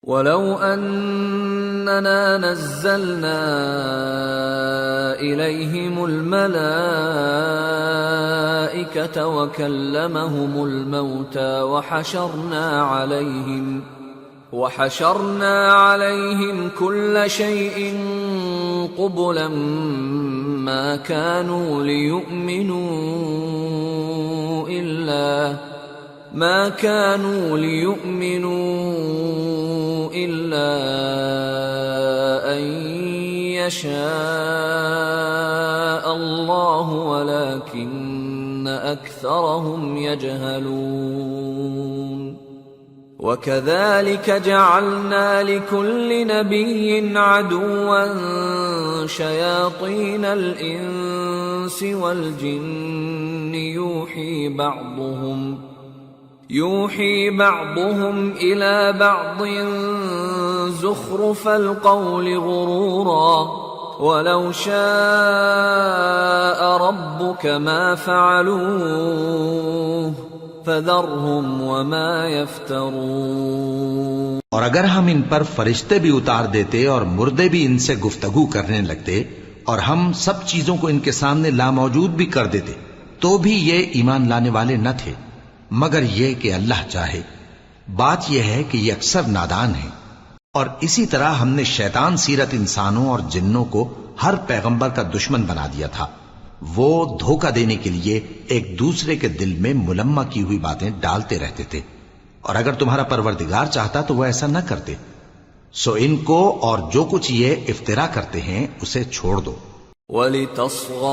وَلَوْ أَنَّنَا نَزَّلْنَا إِلَيْهِمُ الْمَلَائِكَةَ وَكَلَّمَهُمُ الْمَوْتَى وَحَشَرْنَا عَلَيْهِمْ كُلَّ شَيْءٍ قُبُلًا ما كانوا ليؤمنوا إلا أن يشاء الله ولكن أكثرهم يجهلون وكذلك جعلنا لكل نبي عدوا شياطين الإنس والجن يوحي بعضهم إلى بعض زخرف القول غرورا ولو شاء ربك ما فعلوه فذرهم وما يفترون۔ اور اگر ہم ان پر فرشتے بھی اتار دیتے اور مردے بھی ان سے گفتگو کرنے لگتے اور ہم سب چیزوں کو ان کے سامنے لاموجود بھی کر دیتے تو بھی یہ ایمان لانے والے نہ تھے مگر یہ کہ اللہ چاہے۔ بات یہ ہے کہ یہ اکثر نادان ہیں۔ اور اسی طرح ہم نے شیطان سیرت انسانوں اور جنوں کو ہر پیغمبر کا دشمن بنا دیا تھا۔ وہ دھوکہ دینے کے لیے ایک دوسرے کے دل میں ملمہ کی ہوئی باتیں ڈالتے رہتے تھے، اور اگر تمہارا پروردگار چاہتا تو وہ ایسا نہ کرتے۔ سو ان کو اور جو کچھ یہ افترا کرتے ہیں اسے چھوڑ دو۔ وَلِتَصْغَىٰ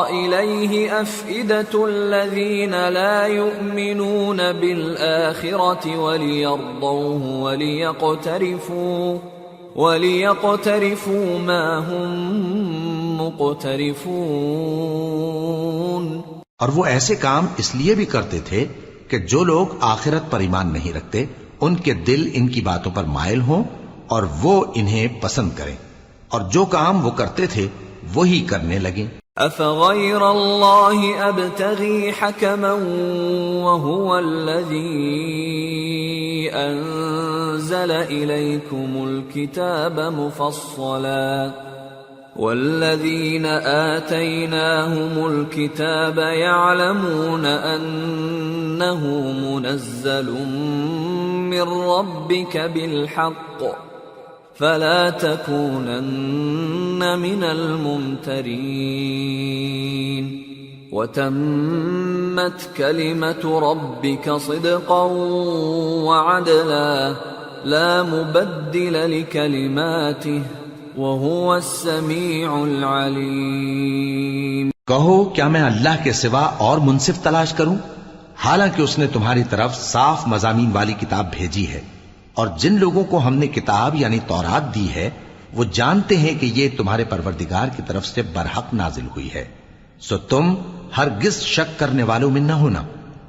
إِلَيْهِ أَفْئِدَةُ الَّذِينَ لَا يُؤْمِنُونَ بِالْآخِرَةِ وَلِيَرْضَوْهُ وَلِيَقْتَرِفُوا مَا هُمْ مُقْتَرِفُونَ۔ اور وہ ایسے کام اس لیے بھی کرتے تھے کہ جو لوگ آخرت پر ایمان نہیں رکھتے ان کے دل ان کی باتوں پر مائل ہوں اور وہ انہیں پسند کریں، اور جو کام وہ کرتے تھے وہی کرنے لگیں۔ أَفَغَيْرَ اللَّهِ أَبْتَغِي حَكَمًا وَهُوَ الَّذِي أَنزَلَ إِلَيْكُمُ الْكِتَابَ مُفَصَّلًا وَالَّذِينَ آتَيْنَاهُمُ الْكِتَابَ يَعْلَمُونَ أَنَّهُ مُنَزَّلٌ مِّن رَّبِّكَ بِالْحَقِّ فَلَا تَكُونَنَّ مِنَ الْمُمْتَرِينَ وَتَمَّتْ كَلِمَةُ رَبِّكَ صِدْقًا وَعَدْلًا لَا مُبَدِّلَ لِكَلِمَاتِهِ وَهُوَ السَّمِيعُ الْعَلِيمُ۔ کہو کیا میں اللہ کے سوا اور منصف تلاش کروں، حالانکہ اس نے تمہاری طرف صاف مضامین والی کتاب بھیجی ہے، اور جن لوگوں کو ہم نے کتاب یعنی تورات دی ہے وہ جانتے ہیں کہ یہ تمہارے پروردگار کی طرف سے برحق نازل ہوئی ہے، سو تم ہرگز شک کرنے والوں میں نہ ہونا،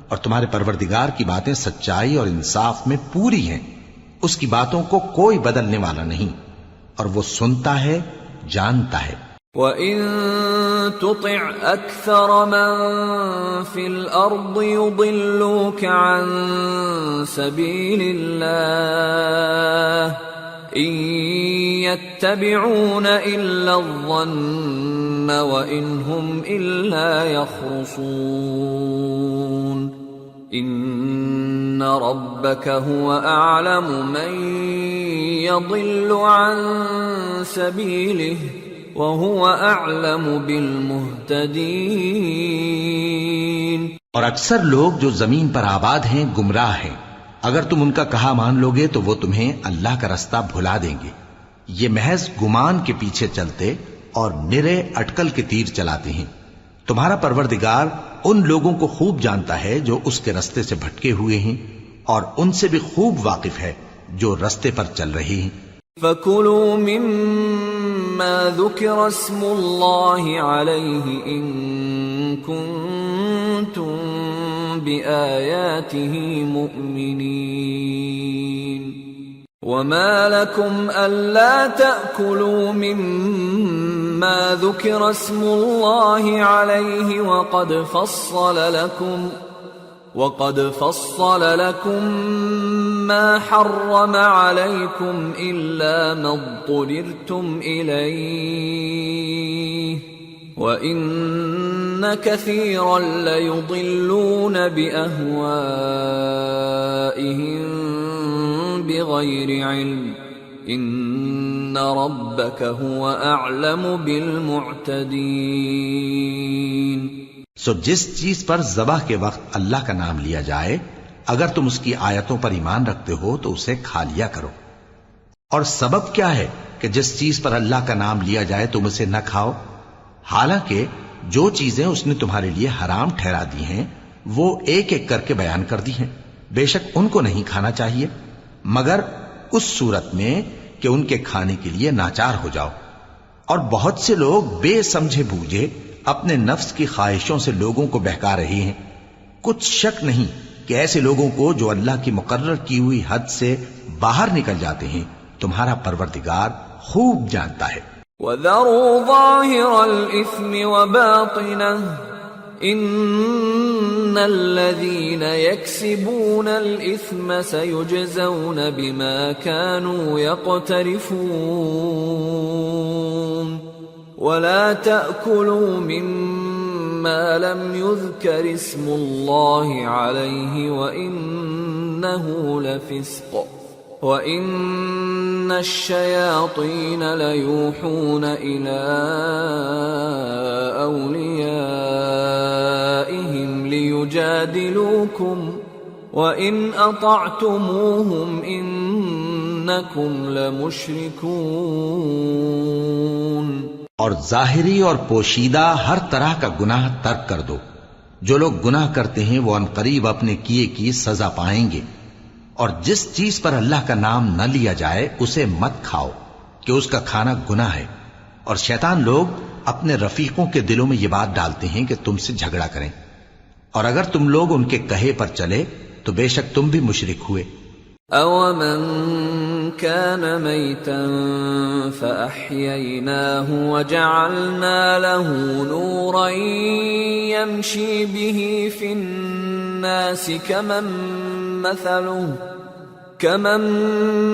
اور تمہارے پروردگار کی باتیں سچائی اور انصاف میں پوری ہیں، اس کی باتوں کو کوئی بدلنے والا نہیں، اور وہ سنتا ہے جانتا ہے۔ وَإِن تُطِعْ أَكْثَرَ مَن فِي الْأَرْضِ يُضِلُّوكَ عَن سَبِيلِ اللَّهِ إِن يَتَّبِعُونَ إِلَّا الظَّنَّ وَإِنْ هُمْ إِلَّا يَخْرُصُونَ إِنَّ رَبَّكَ هُوَ أَعْلَمُ مَن يَضِلُّ عَن سَبِيلِهِ وَهُوَ أَعْلَمُ بِالْمُهْتَدِينَ۔ اور اکثر لوگ جو زمین پر آباد ہیں گمراہ ہیں، اگر تم ان کا کہا مان لوگے تو وہ تمہیں اللہ کا رستہ بھلا دیں گے۔ یہ محض گمان کے پیچھے چلتے اور نرے اٹکل کے تیر چلاتے ہیں۔ تمہارا پروردگار ان لوگوں کو خوب جانتا ہے جو اس کے رستے سے بھٹکے ہوئے ہیں، اور ان سے بھی خوب واقف ہے جو رستے پر چل رہے ہیں۔ فَكُلُوا مِمَّا ذُكِرَ اسْمُ اللَّهِ عَلَيْهِ إِن كُنتُم بِآيَاتِهِ مُؤْمِنِينَ وَمَا لَكُمْ أَلَّا تَأْكُلُوا مِمَّا ذُكِرَ اسْمُ اللَّهِ عَلَيْهِ وَقَدْ فَصَّلَ لَكُم ما حرم عليكم إلا ما اضطررتم إليه وإن كثيرا ليضلون بأهوائهم بغير علم إن ربك هو أعلم بالمعتدين. سو جس چیز پر ذبح کے وقت اللہ کا نام لیا جائے اگر تم اس کی آیتوں پر ایمان رکھتے ہو تو اسے کھا لیا کرو. اور سبب کیا ہے کہ جس چیز پر اللہ کا نام لیا جائے تم اسے نہ کھاؤ؟ حالانکہ جو چیزیں اس نے تمہارے لیے حرام ٹھہرا دی ہیں وہ ایک ایک کر کے بیان کر دی ہیں. بے شک ان کو نہیں کھانا چاہیے مگر اس صورت میں کہ ان کے کھانے کے لیے ناچار ہو جاؤ. اور بہت سے لوگ بے سمجھے بوجھے اپنے نفس کی خواہشوں سے لوگوں کو بہکا رہے ہیں. کچھ شک نہیں کہ ایسے لوگوں کو جو اللہ کی مقرر کی ہوئی حد سے باہر نکل جاتے ہیں تمہارا پروردگار خوب جانتا ہے. وَذَرُوا ظَاهِرَ الْإِثْمِ وَبَاطِنَهُ إِنَّ الَّذِينَ يَكْسِبُونَ الْإِثْمَ سَيُجْزَوْنَ بِمَا كَانُوا يَقْتَرِفُونَ وَلَا تَأْكُلُوا مِمَّا لَمْ يُذْكَرِ اسْمُ اللَّهِ عَلَيْهِ وَإِنَّهُ لَفِسْقٌ وَإِنَّ الشَّيَاطِينَ لَيُوحُونَ إِلَىٰ أَوْلِيَائِهِمْ لِيُجَادِلُوكُمْ وَإِنْ أَطَعْتُمُوهُمْ إِنَّكُمْ لَمُشْرِكُونَ. اور ظاہری اور پوشیدہ ہر طرح کا گناہ ترک کر دو. جو لوگ گناہ کرتے ہیں وہ عنقریب اپنے کیے کی سزا پائیں گے. اور جس چیز پر اللہ کا نام نہ لیا جائے اسے مت کھاؤ کہ اس کا کھانا گناہ ہے. اور شیطان لوگ اپنے رفیقوں کے دلوں میں یہ بات ڈالتے ہیں کہ تم سے جھگڑا کریں. اور اگر تم لوگ ان کے کہے پر چلے تو بے شک تم بھی مشرک ہوئے. أَوَمَنْ كَانَ مَيْتًا فَأَحْيَيْنَاهُ وَجَعَلْنَا لَهُ نُورًا يَمْشِي بِهِ فِي النَّاسِ كَمَنْ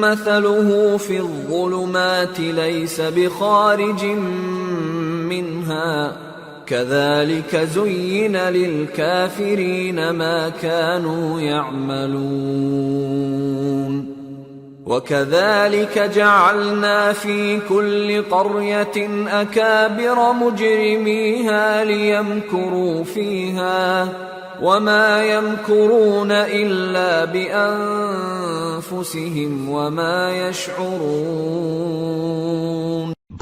مَثَلُهُ فِي الظُّلُمَاتِ لَيْسَ بِخَارِجٍ مِّنْهَا كَذَلِكَ زُيِّنَ لِلْكَافِرِينَ مَا كَانُوا يَعْمَلُونَ وَكَذَلِكَ جَعَلْنَا فِي كُلِّ قَرْيَةٍ أَكَابِرَ مُجْرِمِيهَا لِيَمْكُرُوا فِيهَا وَمَا يَمْكُرُونَ إِلَّا بِأَنفُسِهِمْ وَمَا يَشْعُرُونَ.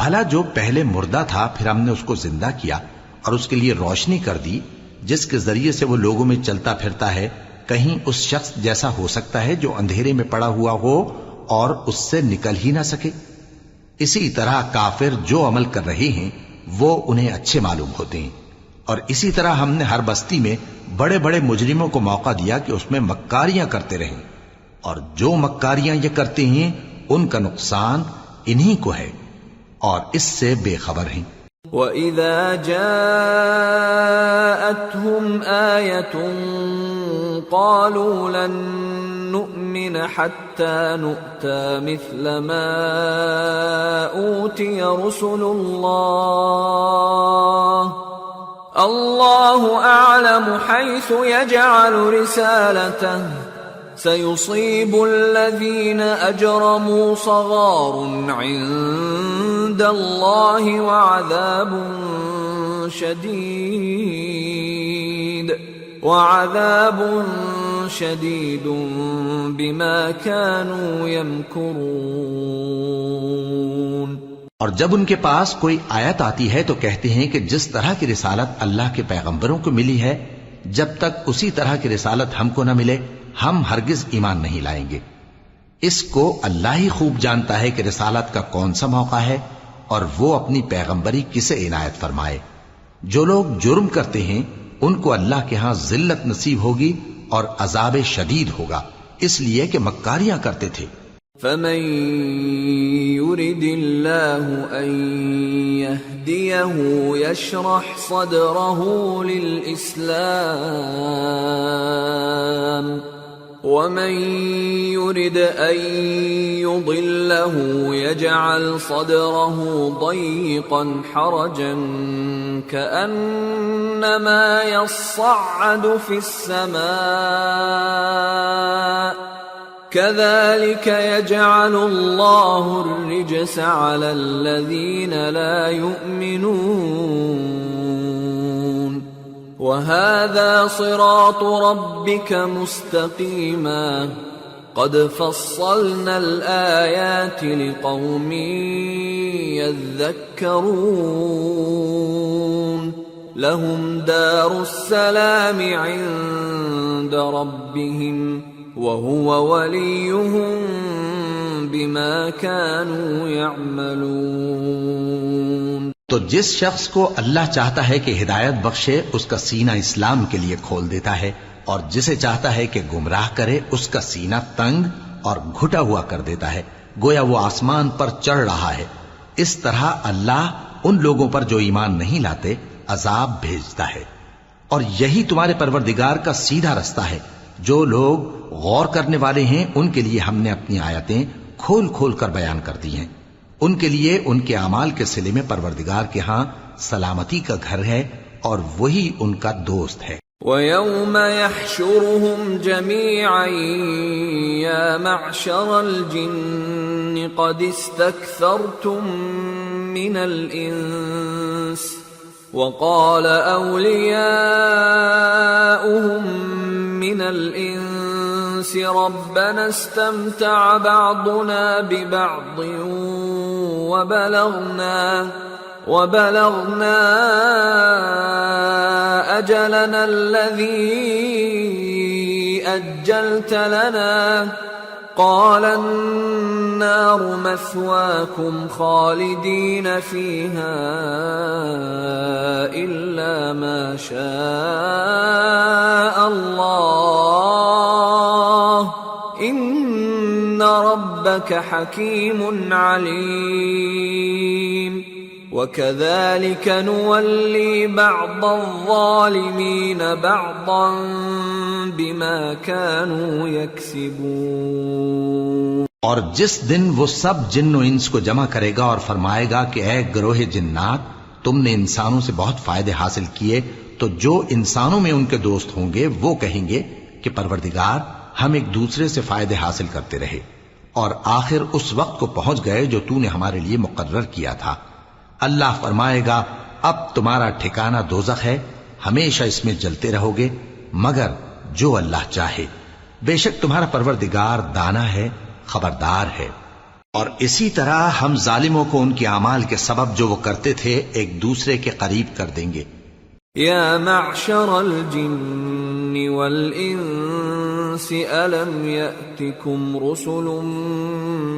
بھلا جو پہلے مردہ تھا پھر ہم نے اس کو زندہ کیا اور اس کے لیے روشنی کر دی جس کے ذریعے سے وہ لوگوں میں چلتا پھرتا ہے کہیں اس شخص جیسا ہو سکتا ہے جو اندھیرے میں پڑا ہوا ہو اور اس سے نکل ہی نہ سکے. اسی طرح کافر جو عمل کر رہے ہیں وہ انہیں اچھے معلوم ہوتے ہیں. اور اسی طرح ہم نے ہر بستی میں بڑے بڑے مجرموں کو موقع دیا کہ اس میں مکاریاں کرتے رہیں اور جو مکاریاں یہ کرتے ہیں ان کا نقصان انہی کو ہے اور اس سے بے خبر ہیں. وَإِذَا جَاءَتْهُمْ آيَةٌ قَالُوا لَن نُّؤْمِنَ حَتَّى نُؤْتَى مِثْلَ مَا أُوتِيَ رُسُلُ اللَّهُ أَعْلَمُ حَيْثُ يَجْعَلُ رِسَالَتَهُ سَيُصِيبُ الَّذِينَ أَجْرَمُوا صَغَارٌ عِندَ اللَّهِ وَعَذَابٌ شَدِيدٌ بِمَا كَانُوا يَمْكُرُونَ. اور جب ان کے پاس کوئی آیت آتی ہے تو کہتے ہیں کہ جس طرح کی رسالت اللہ کے پیغمبروں کو ملی ہے جب تک اسی طرح کی رسالت ہم کو نہ ملے ہم ہرگز ایمان نہیں لائیں گے. اس کو اللہ ہی خوب جانتا ہے کہ رسالت کا کون سا موقع ہے اور وہ اپنی پیغمبری کسے عنایت فرمائے. جو لوگ جرم کرتے ہیں ان کو اللہ کے ہاں ذلت نصیب ہوگی اور عذاب شدید ہوگا اس لیے کہ مکاریاں کرتے تھے. فَمَن يُرِدِ اللَّهُ أَن يَهْدِيَهُ يَشْرَحْ صَدْرَهُ لِلْإِسْلَامِ ومن يرد أن يضله يجعل صدره ضيقا حرجا كأنما يصعد في السماء كذلك يجعل الله الرجس على الذين لا يؤمنون وهذا صراط ربك مستقيما قد فصلنا الآيات لقوم يذكرون لهم دار السلام عند ربهم وهو وليهم بما كانوا يعملون۔ تو جس شخص کو اللہ چاہتا ہے کہ ہدایت بخشے اس کا سینہ اسلام کے لیے کھول دیتا ہے، اور جسے چاہتا ہے کہ گمراہ کرے اس کا سینہ تنگ اور گھٹا ہوا کر دیتا ہے، گویا وہ آسمان پر چڑھ رہا ہے۔ اس طرح اللہ ان لوگوں پر جو ایمان نہیں لاتے عذاب بھیجتا ہے، اور یہی تمہارے پروردگار کا سیدھا رستہ ہے۔ جو لوگ غور کرنے والے ہیں ان کے لیے ہم نے اپنی آیتیں کھول کھول کر بیان کر دی ہیں۔ ان کے لیے ان کے اعمال کے صلے میں پروردگار کے ہاں سلامتی کا گھر ہے اور وہی ان کا دوست ہے۔ وَيَوْمَ يَحْشُرُهُمْ جَمِيعًا يَا مَعْشَرَ الْجِنِّ قَدِ اسْتَكْثَرْتُمْ مِنَ الْإِنسِ وَقَالَ أَوْلِيَاؤُهُمْ مِنَ الْإِنسِ رَبَّنَا اسْتَمْتَعَ بَعْضُنَا بِبَعْضٍ وَبَلَغْنَا أَجَلَنَا الَّذِي أَجَّلْتَ لَنَا قَالَ النَّارُ مَثْوَاكُمْ خَالِدِينَ فِيهَا إِلَّا مَا شَاءَ اللَّهُ إِنَّ رَبَّكَ حَكِيمٌ عَلِيمٌ وَكَذَلِكَ نُوَلِّي بَعْضَ الظَّالِمِينَ بَعْضًا بِمَا كَانُوا يَكْسِبُونَ۔ اور جس دن وہ سب جن و انس کو جمع کرے گا اور فرمائے گا کہ اے گروہ جنات، تم نے انسانوں سے بہت فائدے حاصل کیے، تو جو انسانوں میں ان کے دوست ہوں گے وہ کہیں گے کہ پروردگار ہم ایک دوسرے سے فائدے حاصل کرتے رہے، اور آخر اس وقت کو پہنچ گئے جو تو نے ہمارے لیے مقرر کیا تھا۔ اللہ فرمائے گا اب تمہارا ٹھکانہ دوزخ ہے، ہمیشہ اس میں جلتے رہو گے مگر جو اللہ چاہے، بے شک تمہارا پروردگار دانا ہے، خبردار ہے۔ اور اسی طرح ہم ظالموں کو ان کے اعمال کے سبب جو وہ کرتے تھے ایک دوسرے کے قریب کر دیں گے۔ یا معشر الجن والانس الم یأتکم رسل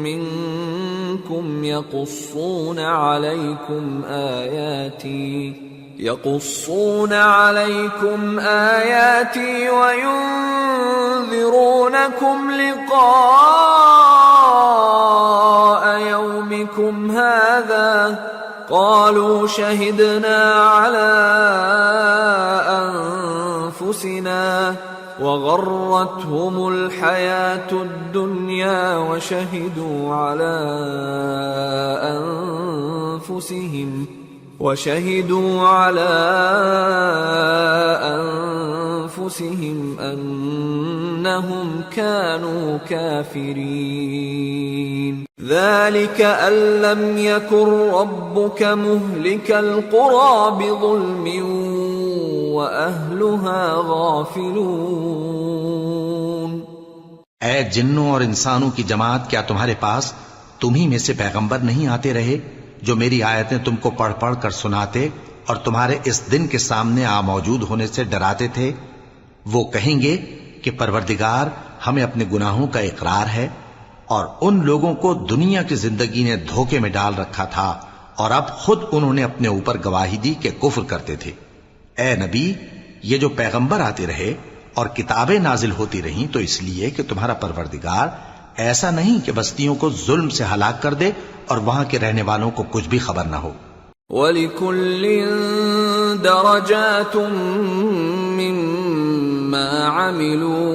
منکم یقصون علیکم آیاتی وینذرونکم لقاء یومکم هذا قالوا شهدنا على أنفسنا وغرتهم الحياة الدنيا وشهدوا على أنفسهم أنهم كانوا كافرين ذلك أن لم يكن ربك مهلك القرى بظلم وأهلها غافلون۔ اے جنوں اور انسانوں کی جماعت، کیا تمہارے پاس تمہیں میں سے پیغمبر نہیں آتے رہے جو میری آیتیں تم کو پڑھ پڑھ کر سناتے اور تمہارے اس دن کے سامنے موجود ہونے سے ڈراتے تھے؟ وہ کہیں گے کہ پروردگار ہمیں اپنے گناہوں کا اقرار ہے، اور ان لوگوں کو دنیا کی زندگی نے دھوکے میں ڈال رکھا تھا اور اب خود انہوں نے اپنے اوپر گواہی دی کہ کفر کرتے تھے۔ اے نبی، یہ جو پیغمبر آتے رہے اور کتابیں نازل ہوتی رہیں تو اس لیے کہ تمہارا پروردگار ایسا نہیں کہ بستیوں کو ظلم سے ہلاک کر دے اور وہاں کے رہنے والوں کو کچھ بھی خبر نہ ہو۔ وَلِكُلٍّ دَرَجَاتٌ مِّمَّا عَمِلُوا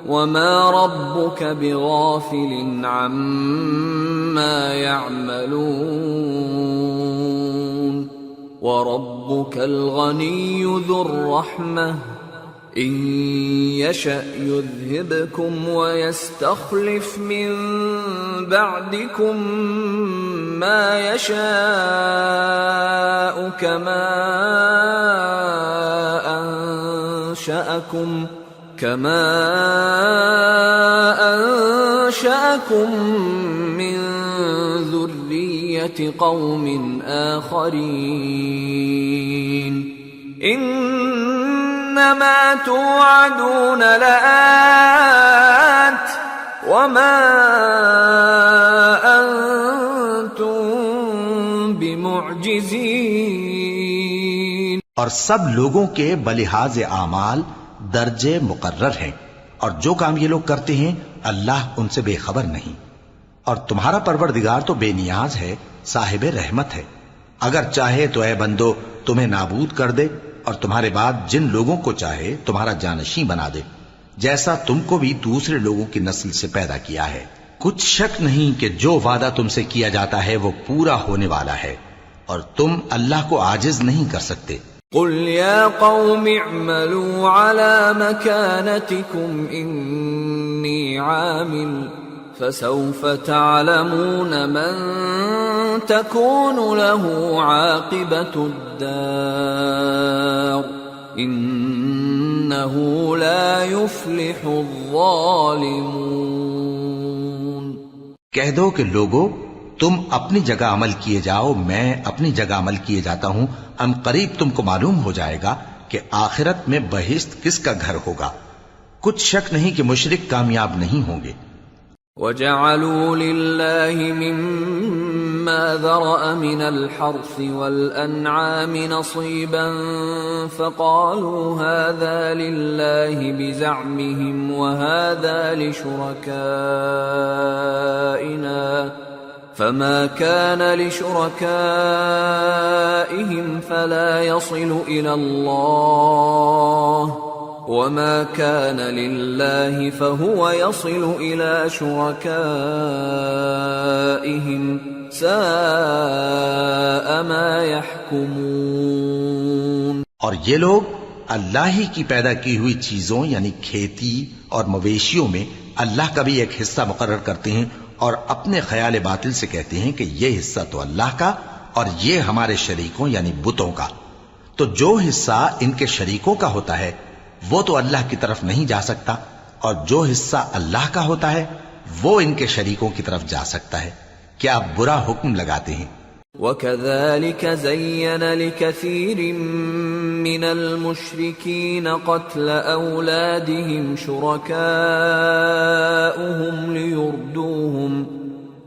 وما ربك بغافل عما يعملون وربك الغني ذو الرحمة إن يشأ يذهبكم ويستخلف من بعدكم ما يشاء كما أنشأكم من ذرية قوم آخرين إنما توعدون لآت وما أنتم بمعجزين. اور سب لوگوں کے بلحاظ اعمال درجے مقرر ہیں، اور جو کام یہ لوگ کرتے ہیں اللہ ان سے بے خبر نہیں. اور تمہارا پروردگار تو بے نیاز ہے، صاحب رحمت ہے. اگر چاہے تو اے بندو تمہیں نابود کر دے، اور تمہارے بعد جن لوگوں کو چاہے تمہارا جانشین بنا دے، جیسا تم کو بھی دوسرے لوگوں کی نسل سے پیدا کیا ہے. کچھ شک نہیں کہ جو وعدہ تم سے کیا جاتا ہے وہ پورا ہونے والا ہے، اور تم اللہ کو عاجز نہیں کر سکتے. قل يا قوم اعملوا على مكانتكم إني عامل فسوف تعلمون من تكون له عاقبة الدار إنه لا يفلح الظالمون. کہہ دو کہ لوگو تم اپنی جگہ عمل کیے جاؤ، میں اپنی جگہ عمل کیے جاتا ہوں. ان قریب تم کو معلوم ہو جائے گا کہ آخرت میں بہشت کس کا گھر ہوگا. کچھ شک نہیں کہ مشرک کامیاب نہیں ہوں گے. وَجَعَلُوا لِلَّهِ مِمَّا ذَرَأَ مِنَ الْحَرْثِ وَالْأَنْعَامِ نَصِيبًا فَقَالُوا هَذَا لِلَّهِ بِزَعْمِهِمْ وَهَذَا لِشُرَكَائِنَا فَمَا كَانَ لِشُرَكَائِهِمْ فَلَا يَصِلُ إِلَى اللَّهِ وَمَا كَانَ لِلَّهِ فَهُوَ يَصِلُ إِلَى شُرَكَائِهِمْ سَاءَ مَا يَحْكُمُونَ. اور یہ لوگ اللہ ہی کی پیدا کی ہوئی چیزوں یعنی کھیتی اور مویشیوں میں اللہ کا بھی ایک حصہ مقرر کرتے ہیں، اور اپنے خیال باطل سے کہتے ہیں کہ یہ حصہ تو اللہ کا اور یہ ہمارے شریکوں یعنی بتوں کا. تو جو حصہ ان کے شریکوں کا ہوتا ہے وہ تو اللہ کی طرف نہیں جا سکتا، اور جو حصہ اللہ کا ہوتا ہے وہ ان کے شریکوں کی طرف جا سکتا ہے. کیا برا حکم لگاتے ہیں. وَكَذَلِكَ زَيَّنَ لِكَثِيرٍ مِّنَ الْمُشْرِكِينَ قَتْلَ أَوْلَادِهِمْ شُرَكَاؤُهُمْ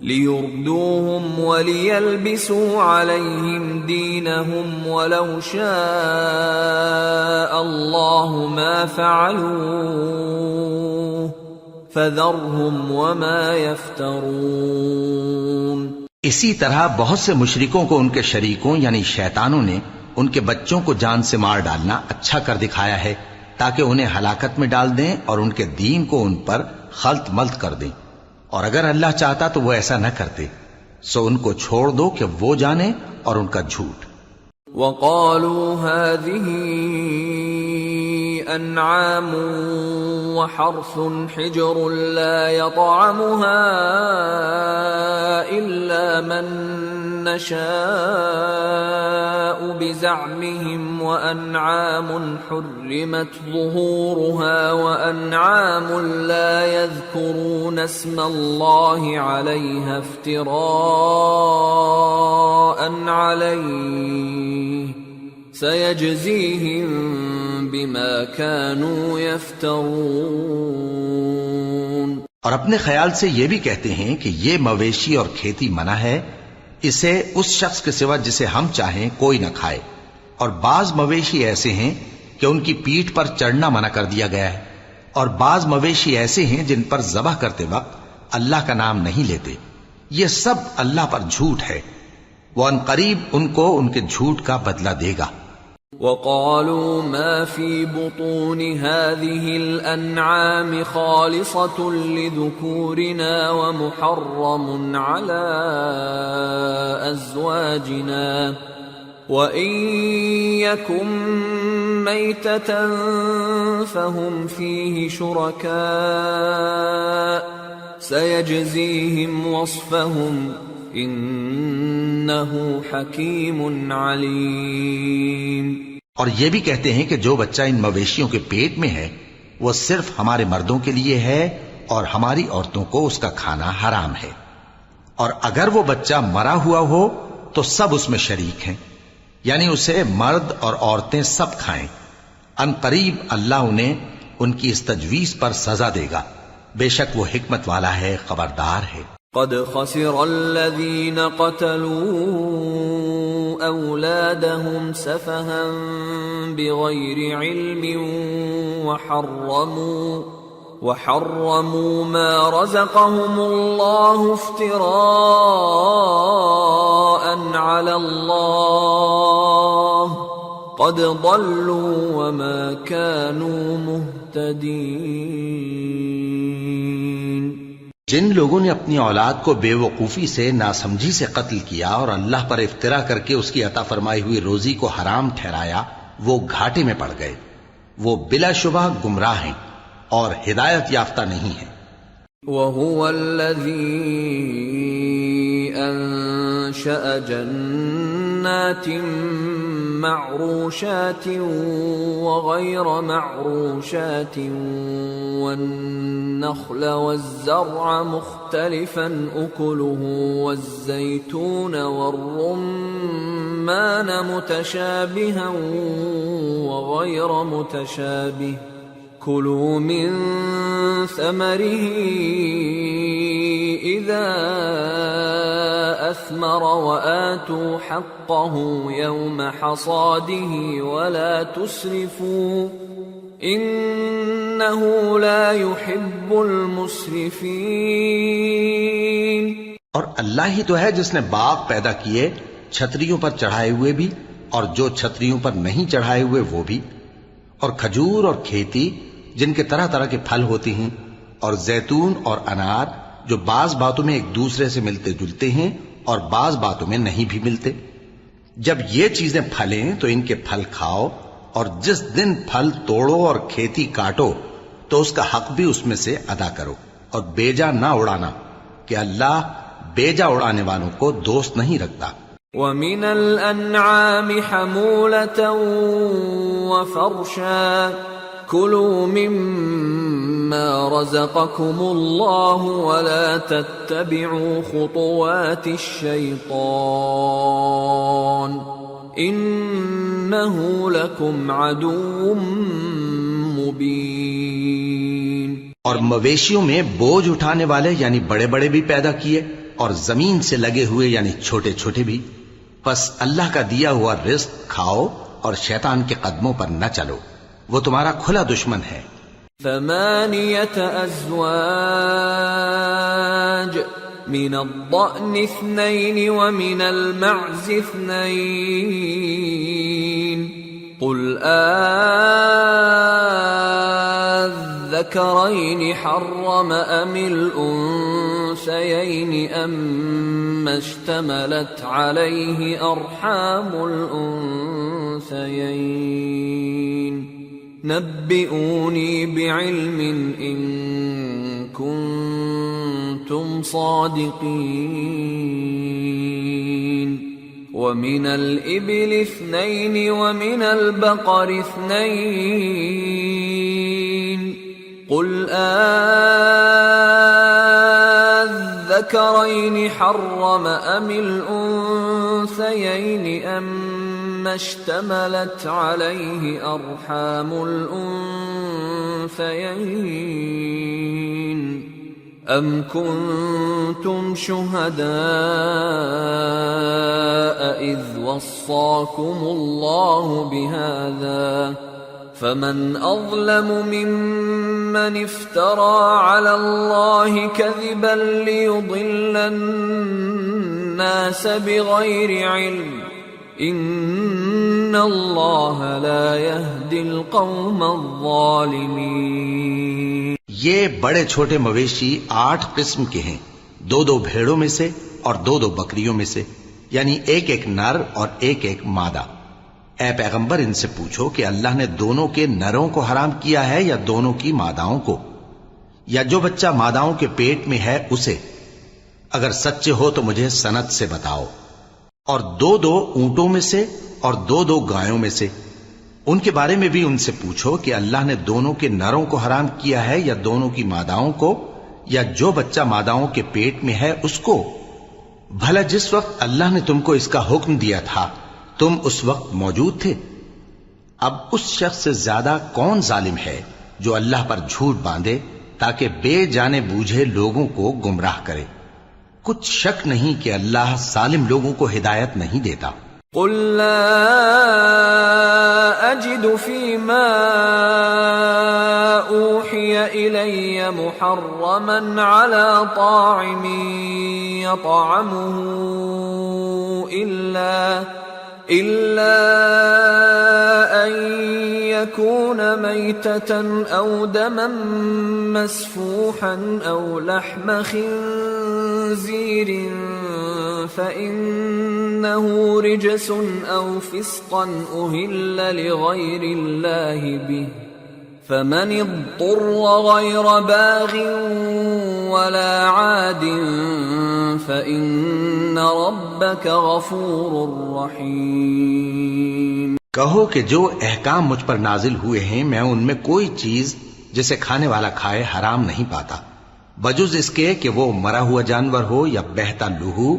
لِيُرْدُوهُمْ وَلِيَلْبِسُوا عَلَيْهِمْ دِينَهُمْ وَلَوْ شَاءَ اللَّهُ مَا فَعَلُوهُ فَذَرْهُمْ وَمَا يَفْتَرُونَ. اسی طرح بہت سے مشرکوں کو ان کے شریکوں یعنی شیطانوں نے ان کے بچوں کو جان سے مار ڈالنا اچھا کر دکھایا ہے تاکہ انہیں ہلاکت میں ڈال دیں اور ان کے دین کو ان پر خلط ملط کر دیں. اور اگر اللہ چاہتا تو وہ ایسا نہ کرتے. سو ان کو چھوڑ دو کہ وہ جانے اور ان کا جھوٹ. وَقَالُوا هَذِهِ أَنْعَامٌ وَحَرْثٌ حِجْرٌ لَا يَطْعَمُهَا إِلَّا مَن نَّشَاءُ بِزَعْمِهِمْ وَأَنْعَامٌ حُرِّمَتْ ظُهُورُهَا وَأَنْعَامٌ لَا يَذْكُرُونَ اسْمَ اللَّهِ عَلَيْهَا افْتِرَاءً عَلَيْهِ سَيَجْزِيهِمْ بِمَا كَانُوا يَفْتَرُونَ. اور اپنے خیال سے یہ بھی کہتے ہیں کہ یہ مویشی اور کھیتی منع ہے، اسے اس شخص کے سوا جسے ہم چاہیں کوئی نہ کھائے. اور بعض مویشی ایسے ہیں کہ ان کی پیٹھ پر چڑھنا منع کر دیا گیا ہے، اور بعض مویشی ایسے ہیں جن پر ذبح کرتے وقت اللہ کا نام نہیں لیتے. یہ سب اللہ پر جھوٹ ہے. وہ ان قریب ان کو ان کے جھوٹ کا بدلہ دے گا. وقالوا ما في بطون هذه الأنعام خالصة لذكورنا ومحرم على أزواجنا وإن يكن ميتة فهم فيه شركاء سيجزيهم وصفهم إنه حكيم عليم۔ اور یہ بھی کہتے ہیں کہ جو بچہ ان مویشیوں کے پیٹ میں ہے وہ صرف ہمارے مردوں کے لیے ہے اور ہماری عورتوں کو اس کا کھانا حرام ہے، اور اگر وہ بچہ مرا ہوا ہو تو سب اس میں شریک ہیں، یعنی اسے مرد اور عورتیں سب کھائیں۔ ان قریب اللہ انہیں ان کی اس تجویز پر سزا دے گا، بے شک وہ حکمت والا ہے، خبردار ہے۔ قد خسر الذين قتلوا أولادهم سفها بغير علم وحرموا ما رزقهم الله افتراء على الله قد ضلوا وما كانوا مهتدين۔ جن لوگوں نے اپنی اولاد کو بے وقوفی سے، ناسمجھی سے قتل کیا اور اللہ پر افترا کر کے اس کی عطا فرمائی ہوئی روزی کو حرام ٹھہرایا، وہ گھاٹے میں پڑ گئے، وہ بلا شبہ گمراہ ہیں اور ہدایت یافتہ نہیں ہیں۔ وَهُوَ الَّذِي أَنشَأَ جَنَّاتٍ مَّعْرُوشَاتٍ وَغَيْرَ مَعْرُوشَاتٍ وَالنَّخْلَ وَالزَّرْعَ مُخْتَلِفًا أُكُلُهُ وَالزَّيْتُونَ وَالرُّمَّانَ مُتَشَابِهًا وَغَيْرَ مُتَشَابِهٍ كُلُوا مِن ثَمَرِهِ إِذَا أَثْمَرَ وَآتُوا حَقَّهُ يَوْمَ حَصَادِهِ وَلَا تُسْرِفُوا إِنَّهُ لَا يُحِبُّ الْمُسْرِفِينَ۔ اور اللہ ہی تو ہے جس نے باغ پیدا کیے، چھتریوں پر چڑھائے ہوئے بھی اور جو چھتریوں پر نہیں چڑھائے ہوئے وہ بھی، اور کھجور اور کھیتی جن کے طرح طرح کے پھل ہوتے ہیں، اور زیتون اور انار جو بعض باتوں میں ایک دوسرے سے ملتے جلتے ہیں اور بعض باتوں میں نہیں بھی ملتے۔ جب یہ چیزیں پھلیں تو ان کے پھل کھاؤ، اور جس دن پھل توڑو اور کھیتی کاٹو تو اس کا حق بھی اس میں سے ادا کرو، اور بیجا نہ اڑانا کہ اللہ بیجا اڑانے والوں کو دوست نہیں رکھتا۔ وَمِنَ الْأَنْعَامِ حَمُولَةً وَفَرْشًا كُلُوا مِمَّا رَزَقَكُمُ اللَّهُ وَلَا تَتَّبِعُوا خُطُوَاتِ الشَّيْطَانِ إِنَّهُ لَكُمْ عَدُوٌّ مُبِينٌ۔ اور مویشیوں میں بوجھ اٹھانے والے یعنی بڑے بڑے بھی پیدا کیے، اور زمین سے لگے ہوئے یعنی چھوٹے چھوٹے بھی، پس اللہ کا دیا ہوا رزق کھاؤ اور شیطان کے قدموں پر نہ چلو، وہ تمہارا کھلا دشمن ہے۔ 8 أزواج من الضأن 2 ومن المعز 2 قل الذكرين حرم أم الأنثيين أم اشتملت عليه أرحام الأنثيين نبئوني بعلم إن كنتم صادقين۔ ومن الإبل 2 ومن البقر 2 قل الذكرين حرم أم الأنثيين أم اشتملت عليه أرحام الأنثيين أم كنتم شهداء إذ وصاكم الله بهذا فمن أظلم ممن افترى على الله كذبا ليضل الناس بغير علم ان اللہ لا يهدی القوم الظالمین۔ یہ بڑے چھوٹے مویشی 8 قسم کے ہیں، 2 بھیڑوں میں سے اور 2 بکریوں میں سے، یعنی ایک نر اور ایک مادہ۔ اے پیغمبر ان سے پوچھو کہ اللہ نے دونوں کے نروں کو حرام کیا ہے یا دونوں کی ماداؤں کو، یا جو بچہ ماداؤں کے پیٹ میں ہے اسے؟ اگر سچے ہو تو مجھے سند سے بتاؤ۔ اور 2 اونٹوں میں سے اور 2 گایوں میں سے، ان کے بارے میں بھی ان سے پوچھو کہ اللہ نے دونوں کے نروں کو حرام کیا ہے یا دونوں کی ماداؤں کو، یا جو بچہ ماداؤں کے پیٹ میں ہے اس کو؟ بھلا جس وقت اللہ نے تم کو اس کا حکم دیا تھا تم اس وقت موجود تھے؟ اب اس شخص سے زیادہ کون ظالم ہے جو اللہ پر جھوٹ باندھے تاکہ بے جانے بوجھے لوگوں کو گمراہ کرے؟ کچھ شک نہیں کہ اللہ ظالم لوگوں کو ہدایت نہیں دیتا۔ قل لا اجد فيما اوحي الي محرما على طاعم يطعمه إلا أن يكون ميتة أو دما مسفوحا أو لحم خنزير فإنه رجس أو فسقا أهل لغير الله به فمن اضطر غير باغ ولا عاد فإن ربك غفور رحيم۔ کہو کہ جو احکام مجھ پر نازل ہوئے ہیں میں ان میں کوئی چیز جسے کھانے والا کھائے حرام نہیں پاتا، بجز اس کے کہ وہ مرا ہوا جانور ہو یا بہتا لہو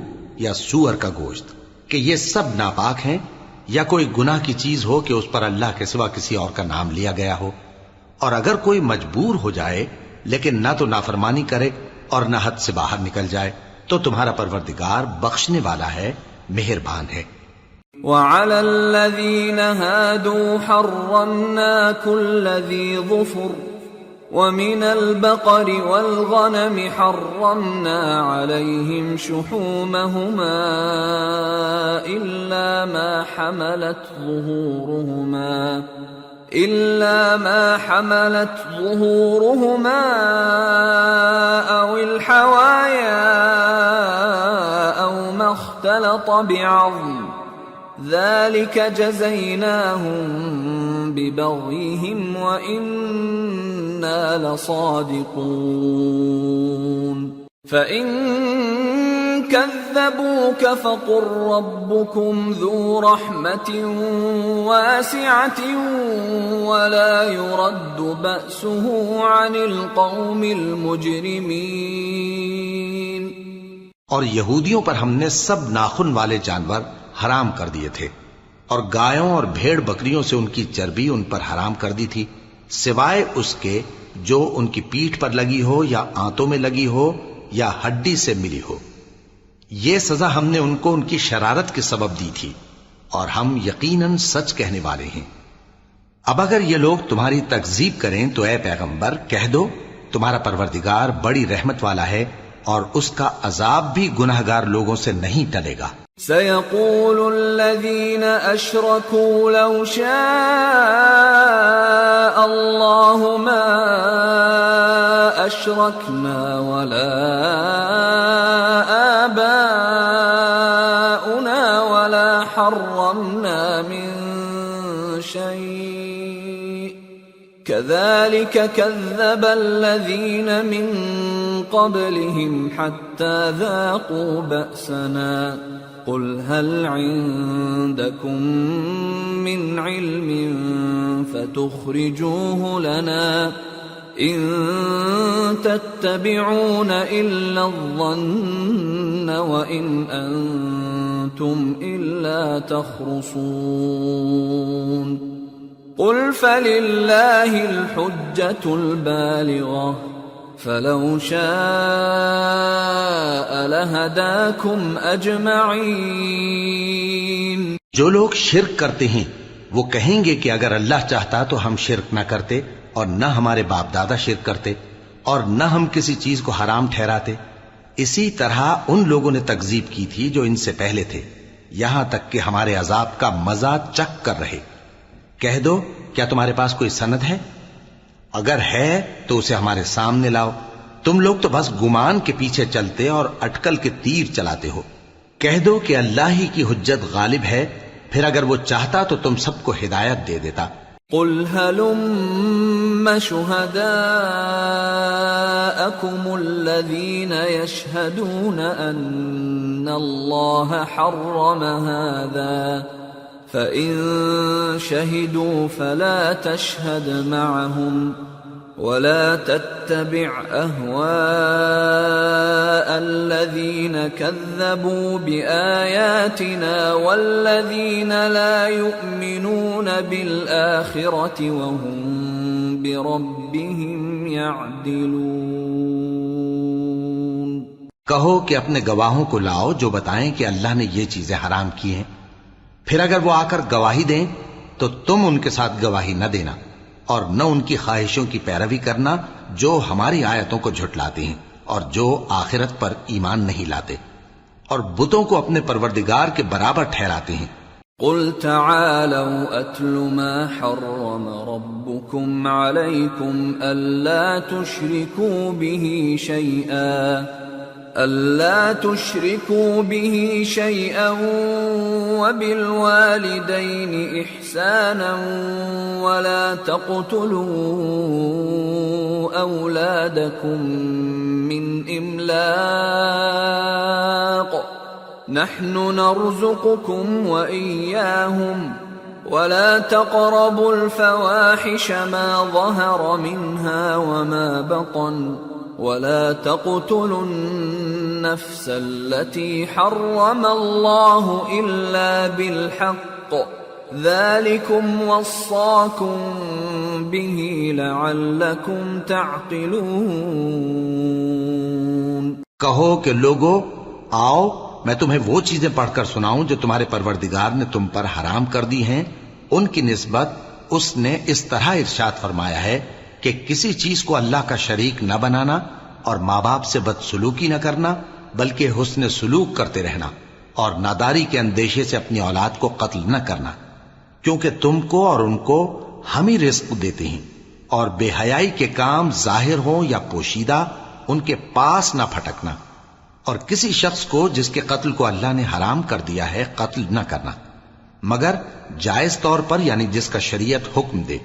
یا سور کا گوشت، کہ یہ سب ناپاک ہیں، یا کوئی گناہ کی چیز ہو کہ اس پر اللہ کے سوا کسی اور کا نام لیا گیا ہو۔ اور اگر کوئی مجبور ہو جائے لیکن نہ تو نافرمانی کرے اور نہ حد سے باہر نکل جائے تو تمہارا پروردگار بخشنے والا ہے، مہربان ہے۔ وعلى الذين هادوا حرمنا كل ذي ظفر ومن البقر والغنم حرمنا عليهم شحومهما إلا ما حملت ظهورهما أو الحوايا أو ما اختلط بعظم ذلك جزيناهم ببغيهم وإنا لصادقون فإن كذبوك فقل ربكم ذو رحمة واسعة ولا يرد بأسه عن القوم المجرمين۔ اور یہودیوں پر ہم نے سب ناخن والے جانور حرام کر دیے تھے، اور گایوں اور بھیڑ بکریوں سے ان کی چربی ان پر حرام کر دی تھی، سوائے اس کے جو ان کی پیٹھ پر لگی ہو یا آنتوں میں لگی ہو یا ہڈی سے ملی ہو۔ یہ سزا ہم نے ان کو ان کی شرارت کے سبب دی تھی، اور ہم یقیناً سچ کہنے والے ہیں۔ اب اگر یہ لوگ تمہاری تکذیب کریں تو اے پیغمبر کہہ دو تمہارا پروردگار بڑی رحمت والا ہے، اور اس کا عذاب بھی گناہگار لوگوں سے نہیں ٹلے گا۔ سيقول الذين أشركوا لو شاء الله ما أشركنا ولا آباؤنا ولا حرمنا من شيء كذلك كذب الذين من قبلهم حتى ذاقوا بأسنا قل هل عندكم من علم فتخرجوه لنا إن تتبعون إلا الظن وإن أنتم إلا تخرصون قل فلله الحجة البالغة فلو شاء لهداكم أجمعين۔ جو لوگ شرک کرتے ہیں وہ کہیں گے کہ اگر اللہ چاہتا تو ہم شرک نہ کرتے اور نہ ہمارے باپ دادا شرک کرتے اور نہ ہم کسی چیز کو حرام ٹھہراتے۔ اسی طرح ان لوگوں نے تکذیب کی تھی جو ان سے پہلے تھے، یہاں تک کہ ہمارے عذاب کا مزہ چکھ کر رہے۔ کہہ دو کیا تمہارے پاس کوئی سند ہے؟ اگر ہے تو اسے ہمارے سامنے لاؤ۔ تم لوگ تو بس گمان کے پیچھے چلتے اور اٹکل کے تیر چلاتے ہو۔ کہہ دو کہ اللہ ہی کی حجت غالب ہے، پھر اگر وہ چاہتا تو تم سب کو ہدایت دے دیتا۔ قل هلم شهداءكم الذين يشهدون أن الله حرم هذا فإن شهدوا فلا تشهد معهم ولا تتبع أهواء الذين كذبوا بآياتنا والذين لا يؤمنون بالآخرة وهم بربهم يعدلون۔ کہو کہ اپنے گواہوں کو لاؤ جو بتائیں کہ اللہ نے یہ چیزیں حرام کی ہیں، پھر اگر وہ آ کر گواہی دیں تو تم ان کے ساتھ گواہی نہ دینا اور نہ ان کی خواہشوں کی پیروی کرنا جو ہماری آیتوں کو جھٹلاتے ہیں اور جو آخرت پر ایمان نہیں لاتے اور بتوں کو اپنے پروردگار کے برابر ٹھہراتے ہیں۔ قل تعالوا اتل ما حرم ربكم عليكم ألا تشركوا به شيئا وبالوالدين إحسانا ولا تقتلوا أولادكم من إملاق نحن نرزقكم وإياهم ولا تقربوا الفواحش ما ظهر منها وما بطن ولا تقتلوا النفس التي حرم الله إلا بالحق ذلكم وصاكم به لعلكم تعقلون۔ کہو کہ لوگو آؤ میں تمہیں وہ چیزیں پڑھ کر سناؤں جو تمہارے پروردگار نے تم پر حرام کر دی ہیں۔ ان کی نسبت اس نے اس طرح ارشاد فرمایا ہے کہ کسی چیز کو اللہ کا شریک نہ بنانا اور ماں باپ سے بدسلوکی نہ کرنا بلکہ حسن سلوک کرتے رہنا اور ناداری کے اندیشے سے اپنی اولاد کو قتل نہ کرنا، کیونکہ تم کو اور ان کو ہم ہی رزق دیتے ہیں، اور بے حیائی کے کام ظاہر ہوں یا پوشیدہ ان کے پاس نہ پھٹکنا، اور کسی شخص کو جس کے قتل کو اللہ نے حرام کر دیا ہے قتل نہ کرنا مگر جائز طور پر، یعنی جس کا شریعت حکم دے۔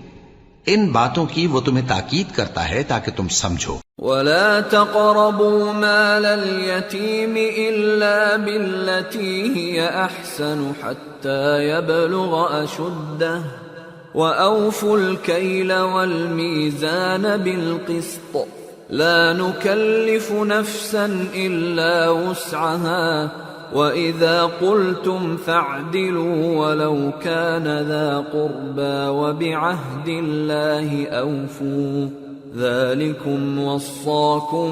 ان باتوں کی وہ تمہیں تاکید کرتا ہے تاکہ تم سمجھو۔ ولا تقربوا مال اليتيم إلا بالتي هي أحسن حتى يبلغ أشده وأوفوا الكيل والميزان بالقسط لا نكلف نفسا إلا وسعها وَإِذَا قُلْتُمْ فَاعْدِلُوا وَلَوْ كَانَ ذَا قُرْبَى وَبِعَهْدِ اللَّهِ أَوْفُوا ذَلِكُمْ وَصَّاكُمْ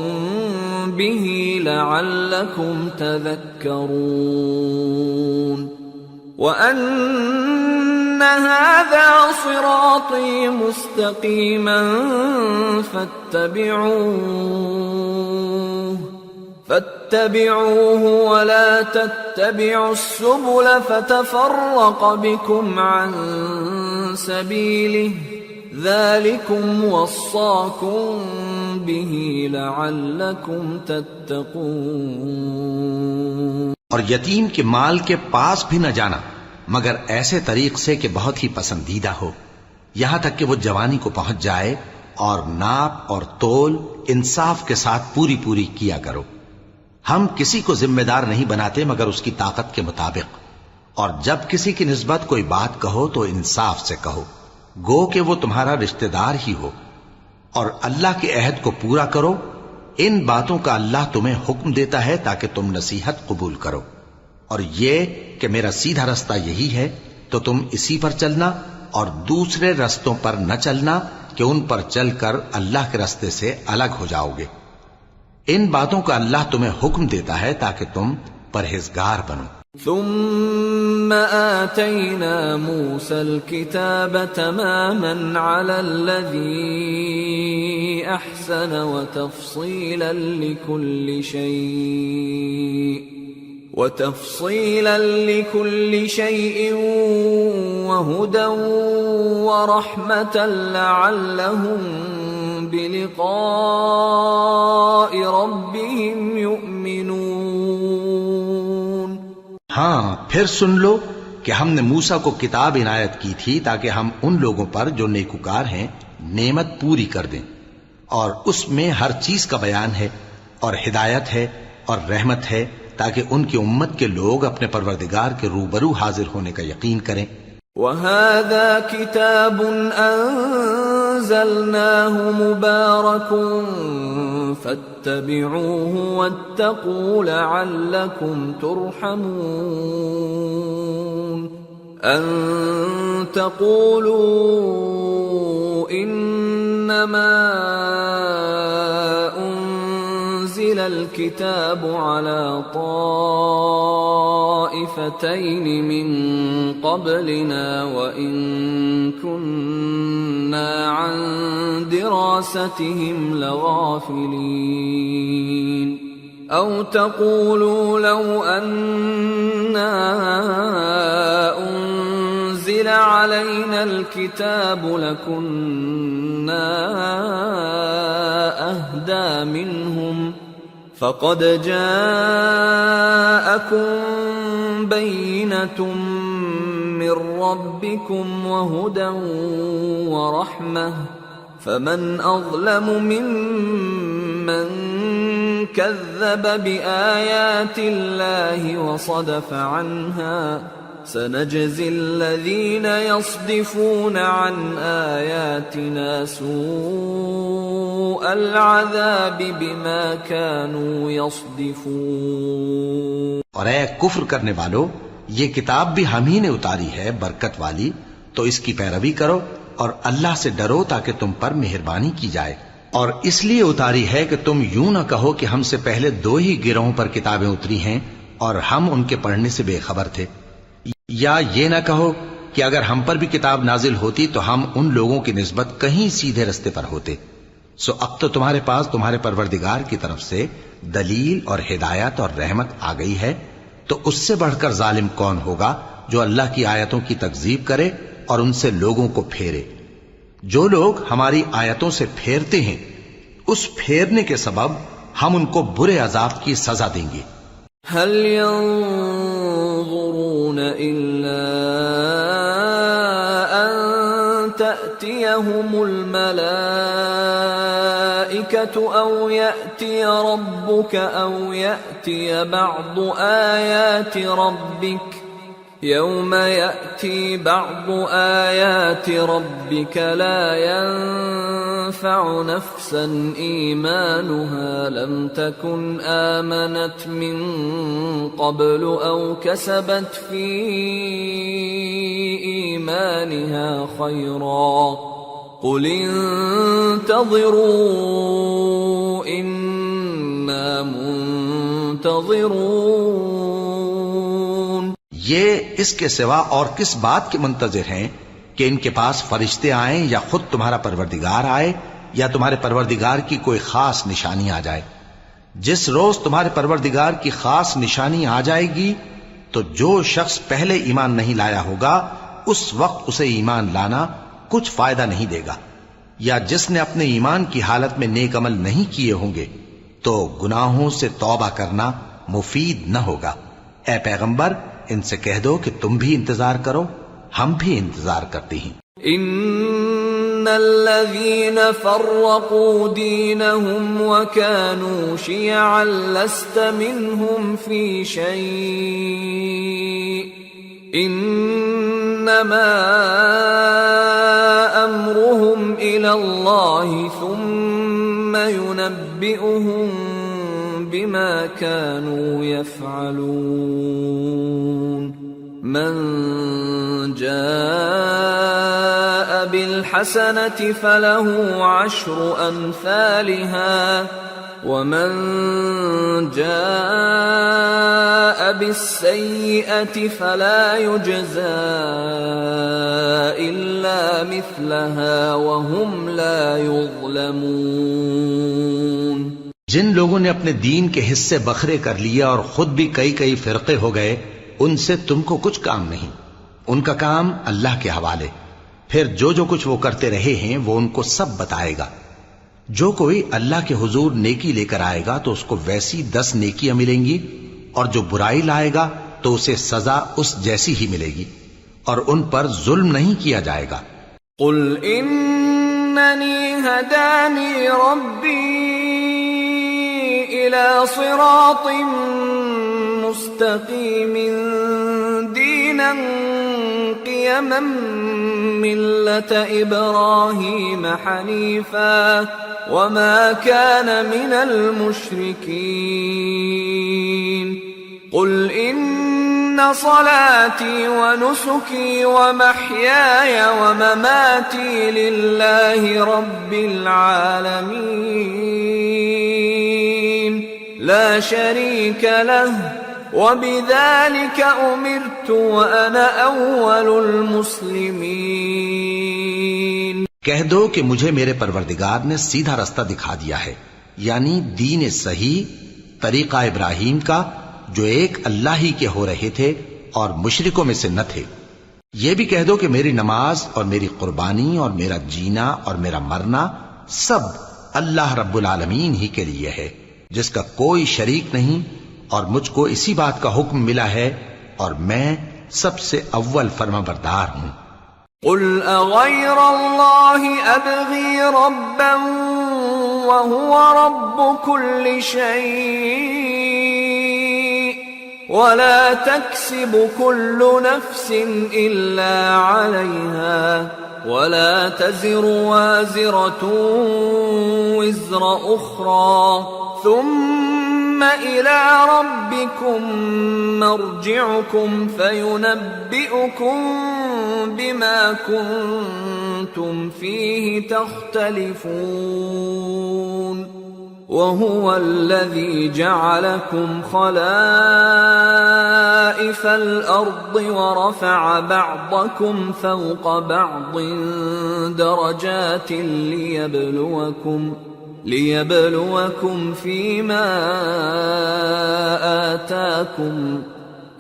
بِهِ لَعَلَّكُمْ تَذَكَّرُونَ وَأَنَّ هَذَا صِرَاطِي مُسْتَقِيمًا فاتبعوه ولا تتبعوا السبل فتفرق بكم عن سبيله ذلكم وصاكم به لعلكم تتقون۔ اور یتیم کے مال کے پاس بھی نہ جانا مگر ایسے طریق سے کہ بہت ہی پسندیدہ ہو، یہاں تک کہ وہ جوانی کو پہنچ جائے، اور ناپ اور تول انصاف کے ساتھ پوری پوری کیا کرو۔ ہم کسی کو ذمہ دار نہیں بناتے مگر اس کی طاقت کے مطابق، اور جب کسی کی نسبت کوئی بات کہو تو انصاف سے کہو، گو کہ وہ تمہارا رشتہ دار ہی ہو، اور اللہ کے عہد کو پورا کرو۔ ان باتوں کا اللہ تمہیں حکم دیتا ہے تاکہ تم نصیحت قبول کرو، اور یہ کہ میرا سیدھا رستہ یہی ہے تو تم اسی پر چلنا اور دوسرے رستوں پر نہ چلنا کہ ان پر چل کر اللہ کے راستے سے الگ ہو جاؤ گے۔ ان باتوں کا اللہ تمہیں حکم دیتا ہے تاکہ تم پرہیزگار بنو۔ ثم آتينا موسى الكتاب تماما على الذي أحسن وتفصيلا لكل شيء وتفصيلا لكل شيء وهدى ورحمة لعلهم بلقاء ربهم يؤمنون۔ ہاں پھر سن لو کہ ہم نے موسیٰ کو کتاب عنایت کی تھی تاکہ ہم ان لوگوں پر جو نیکوکار ہیں نعمت پوری کر دیں، اور اس میں ہر چیز کا بیان ہے اور ہدایت ہے اور رحمت ہے تاکہ ان کی امت کے لوگ اپنے پروردگار کے روبرو حاضر ہونے کا یقین کریں۔ وَهَذَا كِتَابٌ أَنزَلْنَاهُ مُبَارَكٌ فَاتَّبِعُوهُ وَاتَّقُوا لَعَلَّكُمْ تُرْحَمُونَ۔ أَن تَقُولُوا إِنَّمَا أُنزِلَ الْكِتَابُ عَلَى طَائِفَتَيْنِ مِن قَبْلِنَا وَإِن كُنَّا عَن دِرَاسَتِهِمْ لَغَافِلِينَ۔ أَوْ تَقُولُوا لَوْ أَنَّا أُنزِلَ عَلَيْنَا الْكِتَابُ لَكُنَّا أَهْدَى مِنْهُمْ فَقَدْ جَاءَكُمْ بَيِّنَةٌ مِّن رَّبِّكُمْ وَهُدًى وَرَحْمَةٌ فَمَنْ أَظْلَمُ مِمَّنْ كَذَّبَ بِآيَاتِ اللَّهِ وَصَدَفَ عَنْهَا سَنَجْزِي الَّذِينَ يَصْدِفُونَ عَنْ آيَاتِنَا سُوءَ الْعَذَابِ بِمَا كَانُوا يَصْدِفُونَ۔ اور اے کفر کرنے والو، یہ کتاب بھی ہم ہی نے اتاری ہے برکت والی، تو اس کی پیروی کرو اور اللہ سے ڈرو تاکہ تم پر مہربانی کی جائے۔ اور اس لیے اتاری ہے کہ تم یوں نہ کہو کہ ہم سے پہلے دو ہی گروہوں پر کتابیں اتری ہیں اور ہم ان کے پڑھنے سے بے خبر تھے، یا یہ نہ کہو کہ اگر ہم پر بھی کتاب نازل ہوتی تو ہم ان لوگوں کی نسبت کہیں سیدھے رستے پر ہوتے۔ سو اب تو تمہارے پاس تمہارے پروردگار کی طرف سے دلیل اور ہدایت اور رحمت آ گئی ہے، تو اس سے بڑھ کر ظالم کون ہوگا جو اللہ کی آیتوں کی تکذیب کرے اور ان سے لوگوں کو پھیرے۔ جو لوگ ہماری آیتوں سے پھیرتے ہیں اس پھیرنے کے سبب ہم ان کو برے عذاب کی سزا دیں گے۔ هل ينظرون إلا أن تأتيهم الملائكة أو يأتي ربك أو يأتي بعض آيات ربك يوم يأتي بعض آيات ربك لا ينفع نفسا إيمانها لم تكن آمنت من قبل أو كسبت في إيمانها خيرا قل انتظروا إنا منتظرون۔ یہ اس کے سوا اور کس بات کے منتظر ہیں کہ ان کے پاس فرشتے آئیں یا خود تمہارا پروردگار آئے یا تمہارے پروردگار کی کوئی خاص نشانی آ جائے؟ جس روز تمہارے پروردگار کی خاص نشانی آ جائے گی تو جو شخص پہلے ایمان نہیں لایا ہوگا اس وقت اسے ایمان لانا کچھ فائدہ نہیں دے گا، یا جس نے اپنے ایمان کی حالت میں نیک عمل نہیں کیے ہوں گے تو گناہوں سے توبہ کرنا مفید نہ ہوگا۔ اے پیغمبر ان سے کہہ دو کہ تم بھی انتظار کرو، ہم بھی انتظار کرتے ہیں۔ ان الذين فرقوا دينهم وكانوا شيعا لست منهم في شيء انما امرهم الى الله ثم ينبئهم بما كانوا يفعلون۔ من جاء بالحسنة فله عشر أمثالها ومن جاء بالسيئة فلا يجزى إلا مثلها وهم لا يظلمون۔ جن لوگوں نے اپنے دین کے حصے بکھرے کر لیا اور خود بھی کئی کئی فرقے ہو گئے، ان سے تم کو کچھ کام نہیں، ان کا کام اللہ کے حوالے۔ پھر جو کچھ وہ کرتے رہے ہیں وہ ان کو سب بتائے گا۔ جو کوئی اللہ کے حضور نیکی لے کر آئے گا تو اس کو ویسی 10 نیکیاں ملیں گی، اور جو برائی لائے گا تو اسے سزا اس جیسی ہی ملے گی، اور ان پر ظلم نہیں کیا جائے گا۔ قل اننی ہدانی ربی الى صراط مستقیم دینا قیما ملة ابراہیم حنیفا وما كان من المشرکین قل ان صلاتي ونسكي ومحياي ومماتي لله رب العالمين لا شريك له وبذلك أمرت وأنا أول المسلمين۔ کہہ دو کہ مجھے میرے پروردگار نے سیدھا رستہ دکھا دیا ہے، یعنی دین صحیح، طریقہ ابراہیم کا، جو ایک اللہ ہی کے ہو رہے تھے اور مشرکوں میں سے نہ تھے۔ یہ بھی کہہ دو کہ میری نماز اور میری قربانی اور میرا جینا اور میرا مرنا سب اللہ رب العالمین ہی کے لیے ہے، جس کا کوئی شریک نہیں، اور مجھ کو اسی بات کا حکم ملا ہے، اور میں سب سے اول فرما بردار ہوں۔ قل اغیر اللہ ابغی ربا وهو رب كل شيء ولا تكسب كل نفس إلا عليها ولا تزر وازرة وزر أخرى ثم إلى ربكم مرجعكم فينبئكم بما كنتم فيه تختلفون وهو الذي جعلكم خلائف الأرض ورفع بعضكم فوق بعض درجات ليبلوكم فيما آتاكم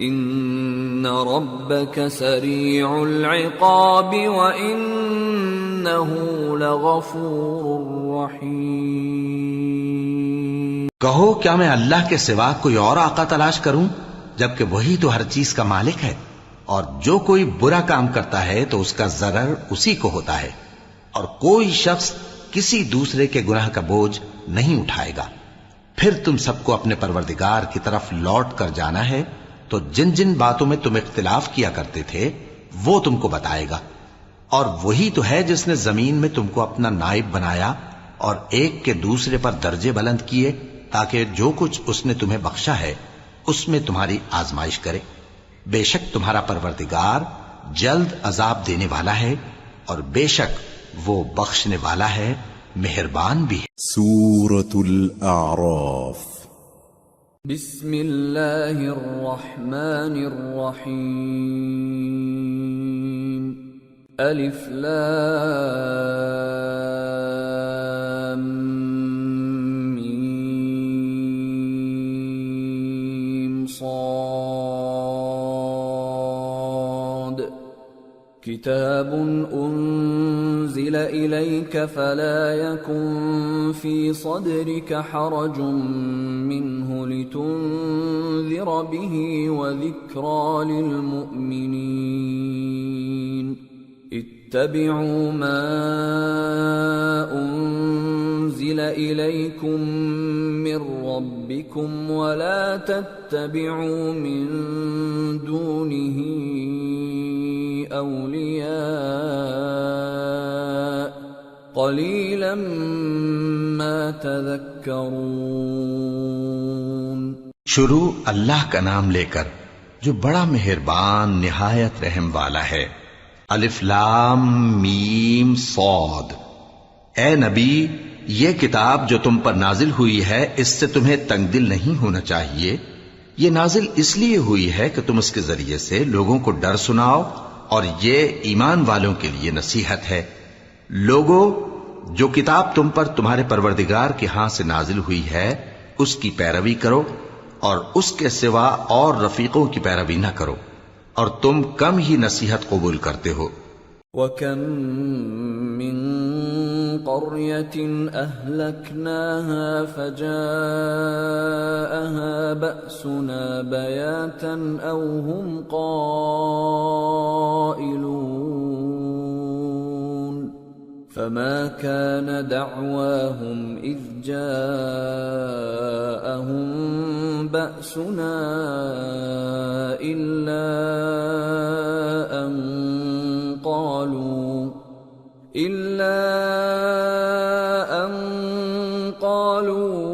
إن ربك سريع العقاب وإنه لغفور رحيم۔ کہو کیا میں اللہ کے سوا کوئی اور آقا تلاش کروں، جبکہ وہی تو ہر چیز کا مالک ہے، اور جو کوئی برا کام کرتا ہے تو اس کا ضرر اسی کو ہوتا ہے، اور کوئی شخص کسی دوسرے کے گناہ کا بوجھ نہیں اٹھائے گا۔ پھر تم سب کو اپنے پروردگار کی طرف لوٹ کر جانا ہے، تو جن جن باتوں میں تم اختلاف کیا کرتے تھے وہ تم کو بتائے گا، اور وہی تو ہے جس نے زمین میں تم کو اپنا نائب بنایا اور ایک کے دوسرے پر درجے بلند کیے، تاکہ جو کچھ اس نے تمہیں بخشا ہے اس میں تمہاری آزمائش کرے۔ بے شک تمہارا پروردگار جلد عذاب دینے والا ہے، اور بے شک وہ بخشنے والا ہے، مہربان بھی ہے۔ سورة الأعراف۔ بسم اللہ الرحمن الرحیم۔ الف لام میم صاد۔ کتاب انزل الیک فلا یکن فی صدرک حرج منہ لتنذر به وذکرى للمؤمنین۔ اتبعوا ما انزل الیکم من ربکم ولا تتبعوا من دونه اولیاء قلیلا ما تذکرون۔ شروع اللہ کا نام لے کر جو بڑا مہربان نہایت رحم والا ہے۔ الف لام میم صاد۔ اے نبی، یہ کتاب جو تم پر نازل ہوئی ہے اس سے تمہیں تنگ دل نہیں ہونا چاہیے۔ یہ نازل اس لیے ہوئی ہے کہ تم اس کے ذریعے سے لوگوں کو ڈر سناؤ، اور یہ ایمان والوں کے لیے نصیحت ہے۔ لوگو، جو کتاب تم پر تمہارے پروردگار کے ہاں سے نازل ہوئی ہے اس کی پیروی کرو اور اس کے سوا اور رفیقوں کی پیروی نہ کرو، اور تم کم ہی نصیحت قبول کرتے ہو۔ وَكَم مِّن قَرْيَةٍ أَهْلَكْنَاهَا فَجَاءَهَا بَأْسُنَا بَيَاتًا أَوْ هُمْ قَائِلُونَ فَمَا كَانَ دَعْوَاهُمْ إِذْ جَاءَهُم بَأْسُنَا إِلَّا أَن قالوا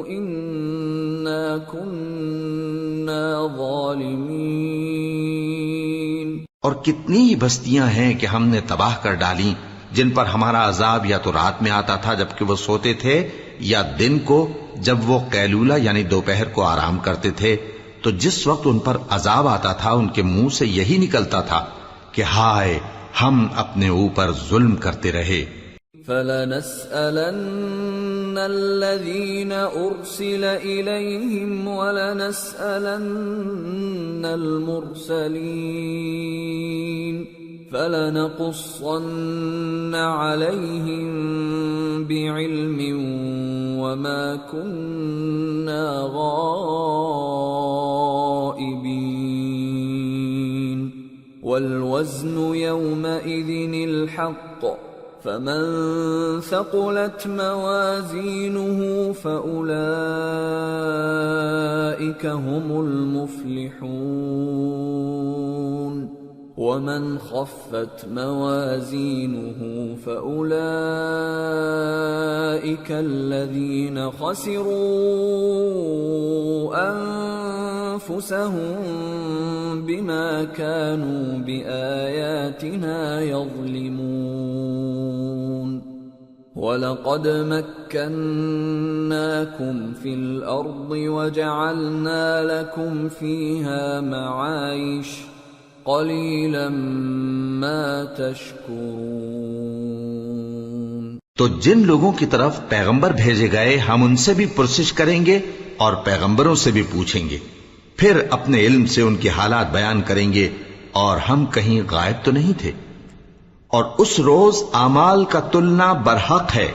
إنا كنا ظالمين۔ اور کتنی ہی بستیاں ہیں کہ ہم نے تباہ کر ڈالیں جن پر ہمارا عذاب یا تو رات میں آتا تھا جبکہ وہ سوتے تھے، یا دن کو جب وہ قیلولہ یعنی دوپہر کو آرام کرتے تھے، تو جس وقت ان پر عذاب آتا تھا ان کے منہ سے یہی نکلتا تھا کہ ہائے ہم اپنے اوپر ظلم کرتے رہے۔ فَلَنَسْأَلَنَّ الَّذِينَ أُرْسِلَ إِلَيْهِمْ وَلَنَسْأَلَنَّ الْمُرْسَلِينَ فَلَنَقُصَّنَّ عَلَيْهِمْ بِعِلْمٍ وَمَا كُنَّا غَائِبِينَ وَالْوَزْنُ يَوْمَئِذٍ الْحَقُّ فَمَن ثَقُلَتْ مَوَازِينُهُ فَأُولَئِكَ هُمُ الْمُفْلِحُونَ وَمَنْ خَفَّتْ مَوَازِينُهُ فَأُولَئِكَ الَّذِينَ خَسِرُوا أَنفُسَهُم بِمَا كَانُوا بِآيَاتِنَا يَظْلِمُونَ وَلَقَدْ مَكَّنَّاكُمْ فِي الْأَرْضِ وَجَعَلْنَا لَكُمْ فِيهَا مَعَايِشَ قَلِيلًا مَا تَشْكُرُونَ۔ تو جن لوگوں کی طرف پیغمبر بھیجے گئے ہم ان سے بھی پرسش کریں گے اور پیغمبروں سے بھی پوچھیں گے، پھر اپنے علم سے ان کے حالات بیان کریں گے، اور ہم کہیں غائب تو نہیں تھے۔ اور اس روز اعمال کا تلنا برحق ہے،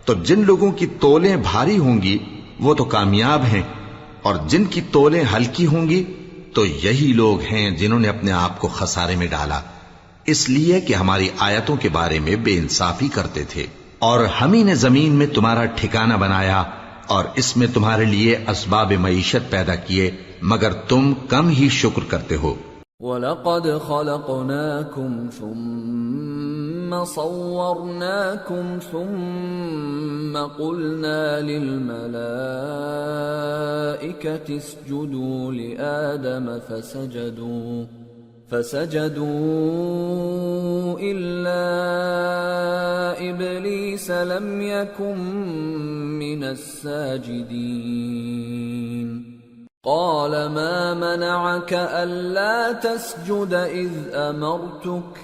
تو جن لوگوں کی تولیں بھاری ہوں گی وہ تو کامیاب ہیں، اور جن کی تولیں ہلکی ہوں گی تو یہی لوگ ہیں جنہوں نے اپنے آپ کو خسارے میں ڈالا، اس لیے کہ ہماری آیتوں کے بارے میں بے انصافی کرتے تھے۔ اور ہم ہی نے زمین میں تمہارا ٹھکانہ بنایا اور اس میں تمہارے لیے اسباب معیشت پیدا کیے، مگر تم کم ہی شکر کرتے ہو۔ وَلَقَدْ خَلَقْنَاكُمْ ثُمَّ صَوَّرْنَاكُمْ ثُمَّ قُلْنَا لِلْمَلَائِكَةِ اسْجُدُوا لِآدَمَ فَسَجَدُوا إِلَّا إِبْلِيسَ لَمْ يَكُنْ مِنَ السَّاجِدِينَ قَالَ مَا مَنَعَكَ أَلَّا تَسْجُدَ إِذْ أَمَرْتُكَ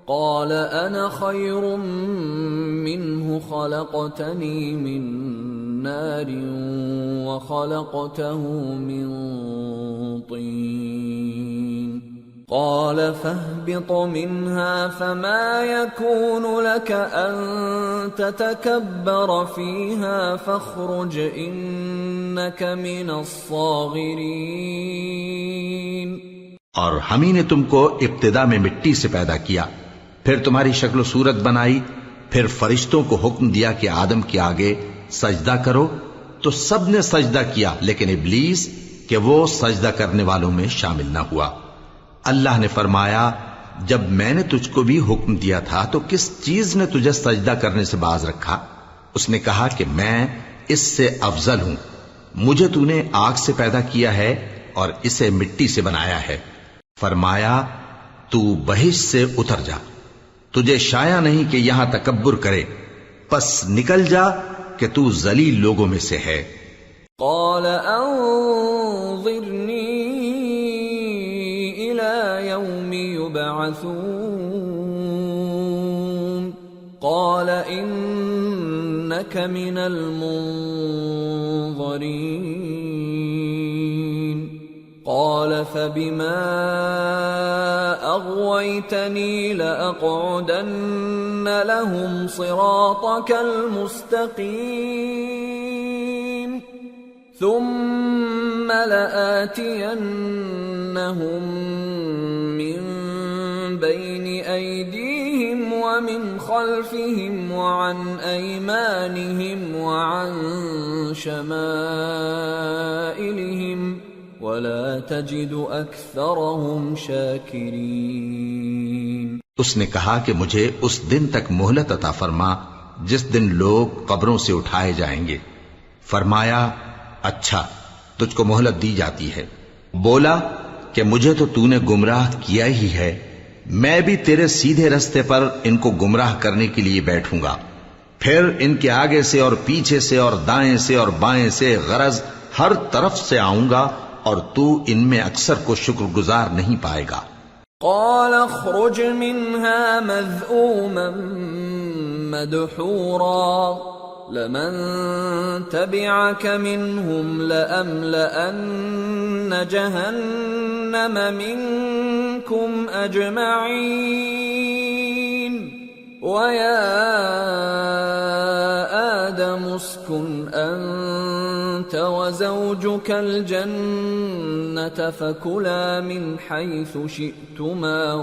قَالَ أَنَا خَيْرٌ مِّنْهُ خَلَقْتَنِي مِنْ نَارٍ وَخَلَقْتَهُ مِنْ طِينٍ قَالَ فَاهْبِطْ مِنْهَا فَمَا يَكُونُ لَكَ أَن تَتَكَبَّرَ فِيهَا فَاخْرُجْ إِنَّكَ مِنَ الصَّاغِرِينَ۔ اور ہم ہی نے تم کو ابتدا میں مٹی سے پیدا کیا، پھر تمہاری شکل و صورت بنائی، پھر فرشتوں کو حکم دیا کہ آدم کے آگے سجدہ کرو، تو سب نے سجدہ کیا لیکن ابلیس کہ وہ سجدہ کرنے والوں میں شامل نہ ہوا۔ اللہ نے فرمایا، جب میں نے تجھ کو بھی حکم دیا تھا تو کس چیز نے تجھے سجدہ کرنے سے باز رکھا؟ اس نے کہا کہ میں اس سے افضل ہوں، مجھے تو نے آگ سے پیدا کیا ہے اور اسے مٹی سے بنایا ہے۔ فرمایا، تو بہشت سے اتر جا، تجھے شایع نہیں کہ یہاں تکبر کرے، پس نکل جا کہ تو ذلیل لوگوں میں سے ہے۔ قال انظرنی الی یوم یبعثون إنك من المنظرين قال فبما أغويتني لأقعدن لهم صراطك المستقيم ثم لآتينهم من بين أيديهم ومن خلفهم وعن أيمانهم وعن شمائلهم ولا تجد أكثرهم شاكرين۔ اس نے کہا کہ مجھے اس دن تک مہلت عطا فرما جس دن لوگ قبروں سے اٹھائے جائیں گے۔ فرمایا اچھا، تجھ کو مہلت دی جاتی ہے۔ بولا کہ مجھے تو تو نے گمراہ کیا ہی ہے، میں بھی تیرے سیدھے رستے پر ان کو گمراہ کرنے کے لیے بیٹھوں گا، پھر ان کے آگے سے اور پیچھے سے اور دائیں سے اور بائیں سے، غرض ہر طرف سے آؤں گا اور تو ان میں اکثر کو شکر گزار نہیں پائے گا۔ قال اخرج منها مذءوما مدحورا لمن تبعك منهم لأملأن جهنم منكم أجمعين ويا آدم اسكن أنت وزوجك الجنة فكلا من حيث شئتما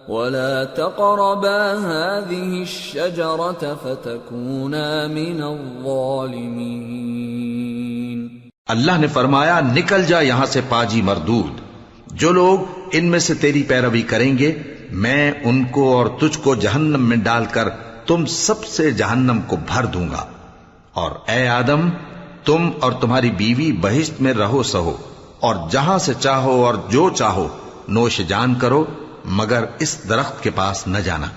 ولا تقربا هذه الشجرة فتكونا من الظالمين۔ اللہ نے فرمایا نکل جا یہاں سے پاجی مردود، جو لوگ ان میں سے تیری پیروی کریں گے میں ان کو اور تجھ کو جہنم میں ڈال کر تم سب سے جہنم کو بھر دوں گا، اور اے آدم تم اور تمہاری بیوی بہشت میں رہو سہو، اور جہاں سے چاہو اور جو چاہو نوش جان کرو، مگر اس درخت کے پاس نہ جانا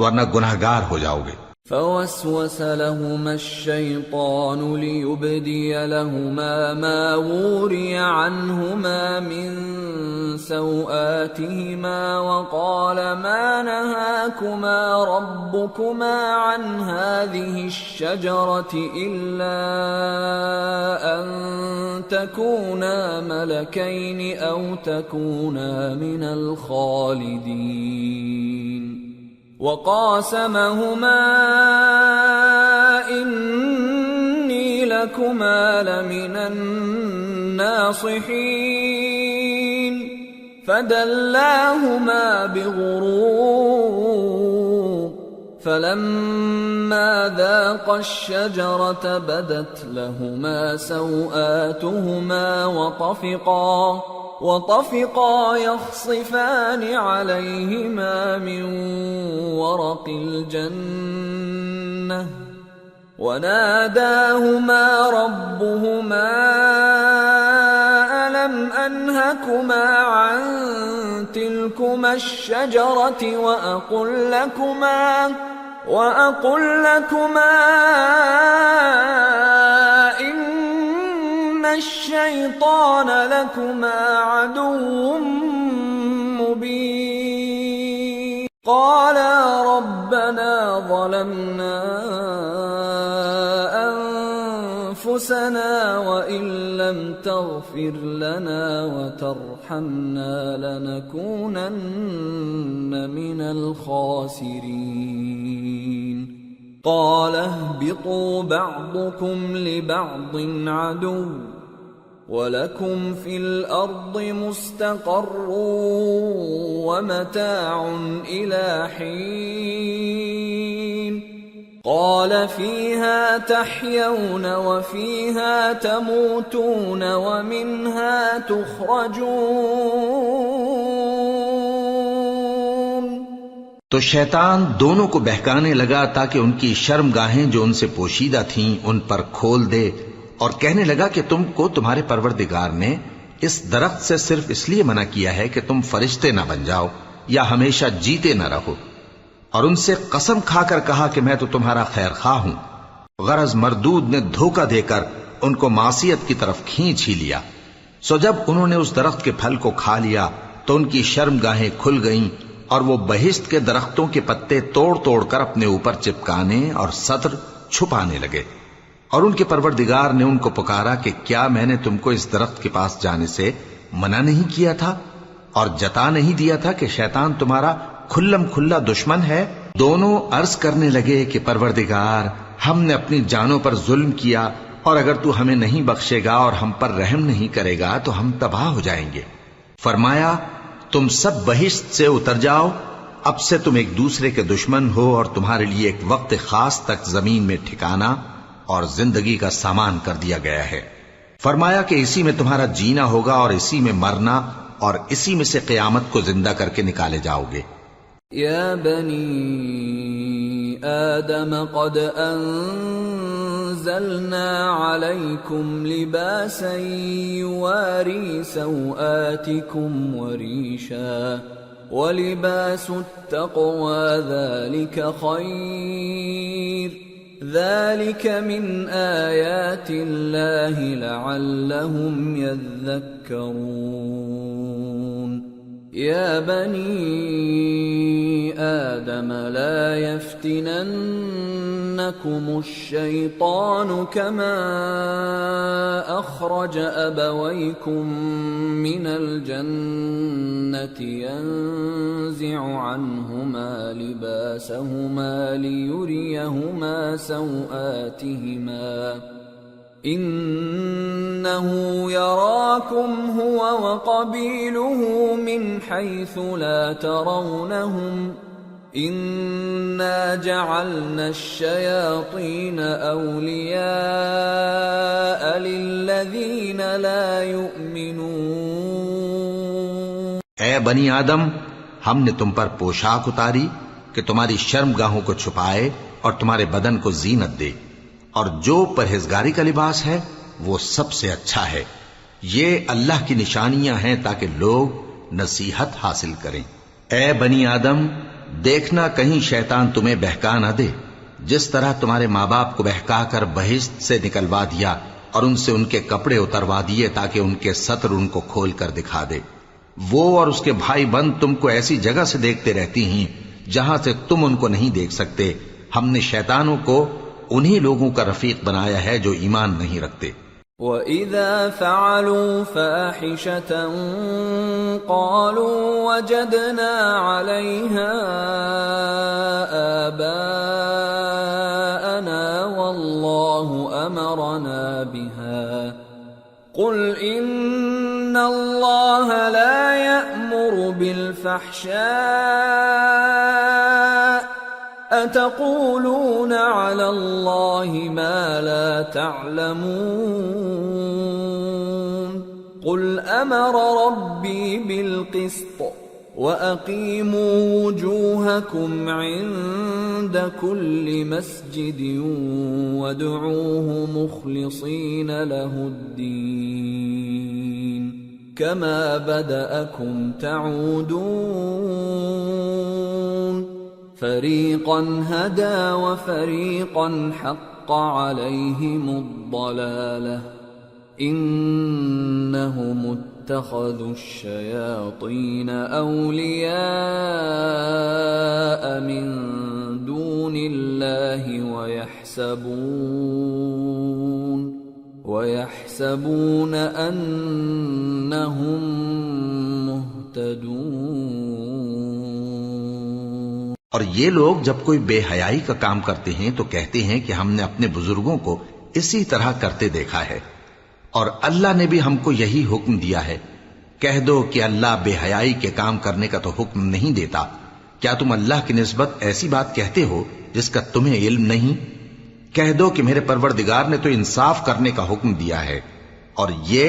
ورنہ گناہگار ہو جاؤ گے۔ فوسوس لهما الشيطان ليبدي لهما ما وري عنهما من سوآتهما وقال ما نهاكما ربكما عن هذه الشجرة إلا أن تكونا ملكين أو تكونا من الخالدين وقاسمهما إني لكما لمن الناصحين فدلاهما بغرور فلما ذاقا الشجرة بدت لهما سوآتهما وطفقا يخصفان عليهما من ورق الجنة وناداهما ربهما ألم أنهكما عن تلكما الشجرة وأقل لكما إن الشيطان لكما عدو مبين قالا ربنا ظلمنا أنفسنا وإن لم تغفر لنا وترحمنا لنكونن من الخاسرين قال اهبطوا بعضكم لبعض عدو وَلَكُمْ فِي الْأَرْضِ مُسْتَقَرٌّ وَمَتَاعٌ إِلَى حِينٍ قَالَ فِيهَا تَحْيَوْنَ وَفِيهَا تَمُوتُونَ وَمِنْهَا تُخْرَجُونَ۔ تو شیطان دونوں کو بہکانے لگا تاکہ ان کی شرمگاہیں جو ان سے پوشیدہ تھیں ان پر کھول دے، اور کہنے لگا کہ تم کو تمہارے پروردگار نے اس درخت سے صرف اس لیے منع کیا ہے کہ تم فرشتے نہ بن جاؤ یا ہمیشہ جیتے نہ رہو، اور ان سے قسم کھا کر کہا کہ میں تو تمہارا خیر خواہ ہوں۔ غرض مردود نے دھوکہ دے کر ان کو معصیت کی طرف کھینچ ہی لیا، سو جب انہوں نے اس درخت کے پھل کو کھا لیا تو ان کی شرمگاہیں کھل گئیں اور وہ بہشت کے درختوں کے پتے توڑ توڑ کر اپنے اوپر چپکانے اور سطر چھپانے لگے، اور ان کے پروردگار نے ان کو پکارا کہ کیا میں نے تم کو اس درخت کے پاس جانے سے منع نہیں کیا تھا اور جتا نہیں دیا تھا کہ شیطان تمہارا کھلم کھلا دشمن ہے؟ دونوں عرض کرنے لگے کہ پروردگار، ہم نے اپنی جانوں پر ظلم کیا، اور اگر تو ہمیں نہیں بخشے گا اور ہم پر رحم نہیں کرے گا تو ہم تباہ ہو جائیں گے۔ فرمایا تم سب بہشت سے اتر جاؤ، اب سے تم ایک دوسرے کے دشمن ہو، اور تمہارے لیے ایک وقت خاص تک زمین میں ٹھکانا اور زندگی کا سامان کر دیا گیا ہے۔ فرمایا کہ اسی میں تمہارا جینا ہوگا اور اسی میں مرنا، اور اسی میں سے قیامت کو زندہ کر کے نکالے جاؤ گے۔ يا بني آدم قد أنزلنا عليكم لباسا يواري سوآتكم وريشا ولباس التقوى ذلك خير ذلك من آيات الله لعلهم يذكرون يا بني آدم لا يفتننكم الشيطان كما أخرج أبويكم من الجنة ينزع عنهما لباسهما ليريهما سوآتهما إنه يراكم هو وقبيله من حيث لا ترونهم إنا جعلنا الشياطين أولياء للذين لا يؤمنون۔ اے بنی آدم، ہم نے تم پر پوشاک اتاری کہ تمہاری شرم گاہوں کو چھپائے اور تمہارے بدن کو زینت دے، اور جو پرہیزگاری کا لباس ہے وہ سب سے اچھا ہے۔ یہ اللہ کی نشانیاں ہیں تاکہ لوگ نصیحت حاصل کریں۔ اے بنی آدم، دیکھنا کہیں شیطان تمہیں بہکا نہ دے، جس طرح تمہارے ماں باپ کو بہکا کر بہشت سے نکلوا دیا اور ان سے ان کے کپڑے اتروا دیے تاکہ ان کے ستر ان کو کھول کر دکھا دے۔ وہ اور اس کے بھائی بند تم کو ایسی جگہ سے دیکھتے رہتی ہیں جہاں سے تم ان کو نہیں دیکھ سکتے۔ ہم نے شیطانوں کو انہی لوگوں کا رفیق بنایا ہے جو ایمان نہیں رکھتے۔ وَإِذَا فَعَلُوا فَاحِشَةً قَالُوا وَجَدْنَا عَلَيْهَا آبَاءَنَا وَاللَّهُ أَمَرَنَا بِهَا قُلْ إِنَّ اللَّهَ لَا يَأْمُرُ بِالْفَحْشَاءِ أَتَقُولُونَ عَلَى اللَّهِ مَا لَا تَعْلَمُونَ قُلْ أَمَرَ رَبِّي بِالْقِسْطِ وَأَقِيمُوا وُجُوهَكُمْ عِندَ كُلِّ مَسْجِدٍ وَادْعُوهُ مُخْلِصِينَ لَهُ الدِّينَ كَمَا بَدَأَكُمْ تَعُودُونَ فَرِيقًا هَدَى وَفَرِيقًا حَقَّ عَلَيْهِمُ الضَّلَالَةُ إِنَّهُمُ اتَّخَذُوا الشَّيَاطِينَ أَوْلِيَاءَ مِن دُونِ اللَّهِ وَيَحْسَبُونَ أَنَّهُمْ مُهْتَدُونَ۔ اور یہ لوگ جب کوئی بے حیائی کا کام کرتے ہیں تو کہتے ہیں کہ ہم نے اپنے بزرگوں کو اسی طرح کرتے دیکھا ہے، اور اللہ نے بھی ہم کو یہی حکم دیا ہے۔ کہہ دو کہ اللہ بے حیائی کے کام کرنے کا تو حکم نہیں دیتا، کیا تم اللہ کی نسبت ایسی بات کہتے ہو جس کا تمہیں علم نہیں؟ کہہ دو کہ میرے پروردگار نے تو انصاف کرنے کا حکم دیا ہے، اور یہ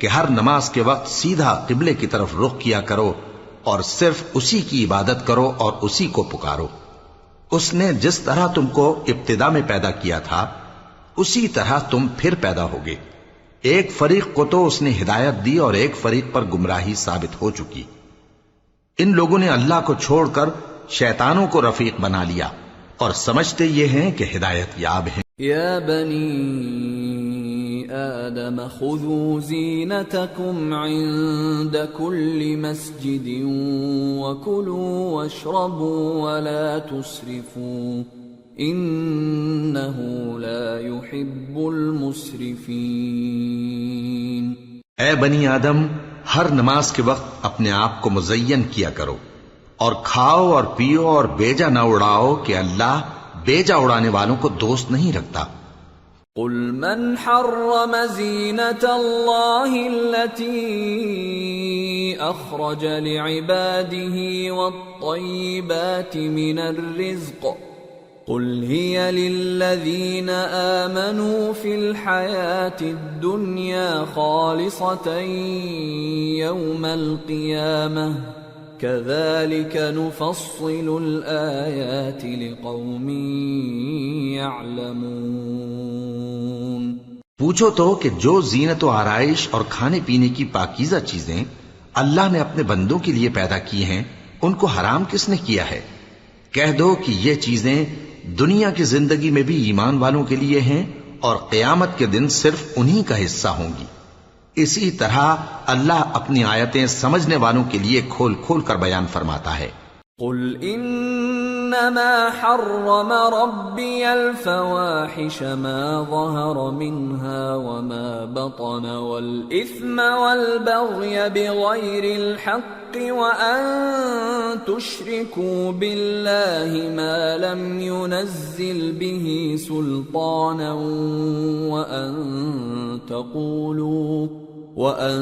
کہ ہر نماز کے وقت سیدھا قبلے کی طرف رخ کیا کرو اور صرف اسی کی عبادت کرو اور اسی کو پکارو۔ اس نے جس طرح تم کو ابتدا میں پیدا کیا تھا اسی طرح تم پھر پیدا ہوگے۔ ایک فریق کو تو اس نے ہدایت دی اور ایک فریق پر گمراہی ثابت ہو چکی۔ ان لوگوں نے اللہ کو چھوڑ کر شیطانوں کو رفیق بنا لیا اور سمجھتے یہ ہیں کہ ہدایت یاب ہیں۔ یا بنی آدم خذوا زينتكم عند كل مسجد وكلوا واشربوا ولا تسرفوا إنه لا يحب المسرفين۔ اے بنی آدم، ہر نماز کے وقت اپنے آپ کو مزین کیا کرو، اور کھاؤ اور پیو اور بیجا نہ اڑاؤ کہ اللہ بیجا اڑانے والوں کو دوست نہیں رکھتا۔ قل من حرم زینة اللہ التي اخرج لعباده والطیبات من الرزق قل هي للذین آمنوا في الحياة الدنيا خالصة يوم القيامة كذلك نفصل الآيات لقوم يعلمون۔ پوچھو تو کہ جو زینت و آرائش اور کھانے پینے کی پاکیزہ چیزیں اللہ نے اپنے بندوں کے لیے پیدا کی ہیں، ان کو حرام کس نے کیا ہے؟ کہہ دو کہ یہ چیزیں دنیا کی زندگی میں بھی ایمان والوں کے لیے ہیں اور قیامت کے دن صرف انہی کا حصہ ہوں گی۔ اسی طرح اللہ اپنی آیتیں سمجھنے والوں کے لیے کھول کھول کر بیان فرماتا ہے۔ قل انما حرم ربی الفواحش ما ظهر منها وما بطن والاثم والبغي بغير الحق وان تشركوا بالله ما لم ينزل به سلطانا وَأَن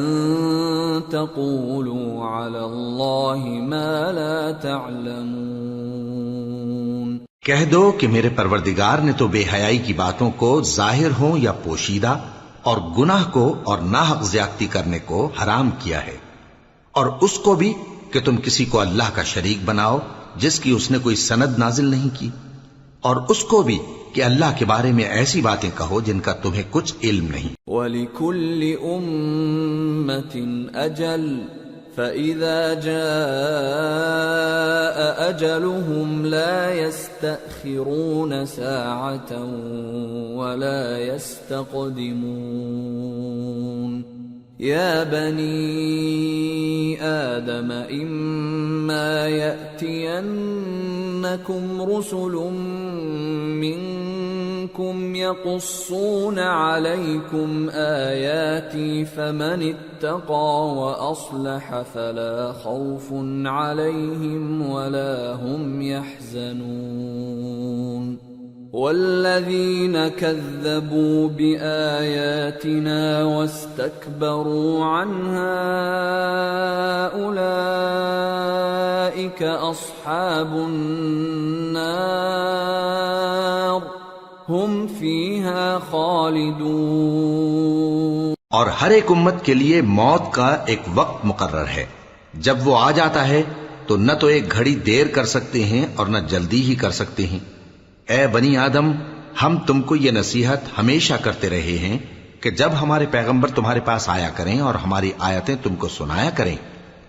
تَقُولُوا عَلَى اللَّهِ مَا لَا تَعْلَمُونَ۔ کہہ دو کہ میرے پروردگار نے تو بے حیائی کی باتوں کو ظاہر ہوں یا پوشیدہ اور گناہ کو اور ناحق زیادتی کرنے کو حرام کیا ہے، اور اس کو بھی کہ تم کسی کو اللہ کا شریک بناؤ جس کی اس نے کوئی سند نازل نہیں کی، اور اس کو بھی کہ اللہ کے بارے میں ایسی باتیں کہو جن کا تمہیں کچھ علم نہیں۔ وَلِكُلِّ أُمَّةٍ أَجَلٌ فَإِذَا جَاءَ أَجَلُهُمْ لَا يَسْتَأْخِرُونَ سَاعَةً وَلَا يَسْتَقْدِمُونَ۔ يَا بَنِي آدَمَ إِمَّا يَأْتِيَنَّكُمْ رُسُلٌ مِّنكُمْ يَقُصُّونَ عَلَيْكُمْ آيَاتِي فَمَنِ اتَّقَىٰ وَأَصْلَحَ فَلَا خَوْفٌ عَلَيْهِمْ وَلَا هُمْ يَحْزَنُونَ۔ وَالَّذِينَ كَذَّبُوا بِآيَاتِنَا وَاسْتَكْبَرُوا عَنْهَا أُولَئِكَ أَصْحَابُ النَّارِ هُمْ فِيهَا خَالِدُونَ۔ اور ہر ایک امت کے لیے موت کا ایک وقت مقرر ہے، جب وہ آ جاتا ہے تو نہ تو ایک گھڑی دیر کر سکتے ہیں اور نہ جلدی ہی کر سکتے ہیں۔ اے بنی آدم، ہم تم کو یہ نصیحت ہمیشہ کرتے رہے ہیں کہ جب ہمارے پیغمبر تمہارے پاس آیا کریں اور ہماری آیتیں تم کو سنایا کریں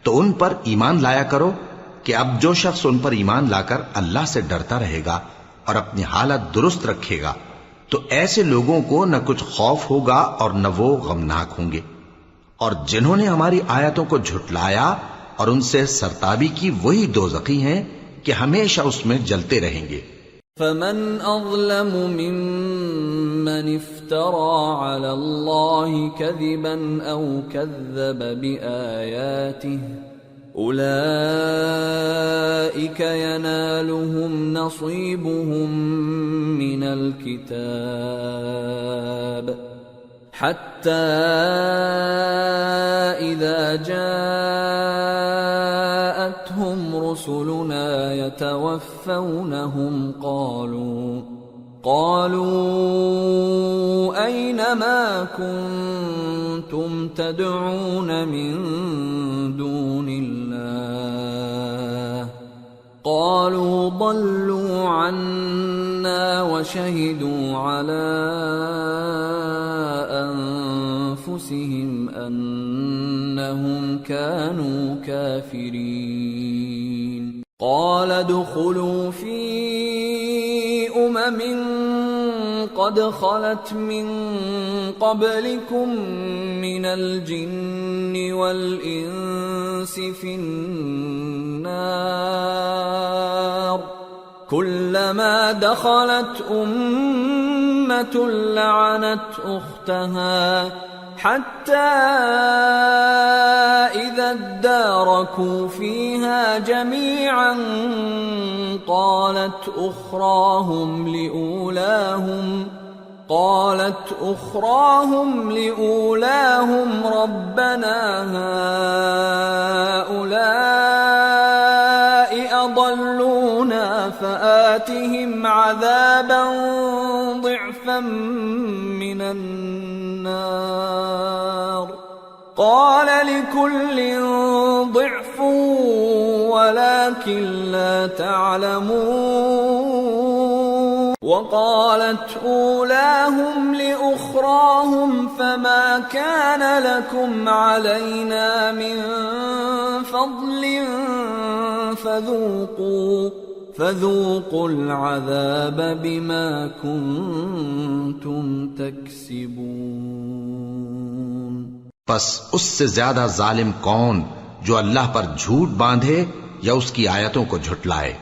تو ان پر ایمان لایا کرو، کہ اب جو شخص ان پر ایمان لا کر اللہ سے ڈرتا رہے گا اور اپنی حالت درست رکھے گا تو ایسے لوگوں کو نہ کچھ خوف ہوگا اور نہ وہ غمناک ہوں گے، اور جنہوں نے ہماری آیتوں کو جھٹلایا اور ان سے سرتابی کی وہی دوزخی ہیں کہ ہمیشہ اس میں جلتے رہیں گے۔ فمن اظلم ممن افترى على الله كذبا او كذب بآياته اولئك ينالهم نصيبهم من الكتاب حتى إذا جاءتهم رسلنا يتوفونهم قالوا أين ما كنتم تدعون من دون الله قالوا ضلوا عنا وشهدوا على أنفسهم أنهم كانوا كافرين قال ادخلوا في قد خلت من قبلكم من الجن والإنس في النار كلما دخلت أمة لعنت أختها حتى إذا اداركوا فيها جميعا قالت أخراهم لأولاهم ربنا هؤلاء أضلونا فآتهم عذابا ضعفا من النار قال لكل ضعف ولكن لا تعلمون وقالت أولاهم لأخراهم فما كان لكم علينا من فضل فذوقوا العذاب بما كنتم تكسبون پس اس سے زیادہ ظالم کون جو اللہ پر جھوٹ باندھے یا اس کی آیتوں کو جھٹلائے؟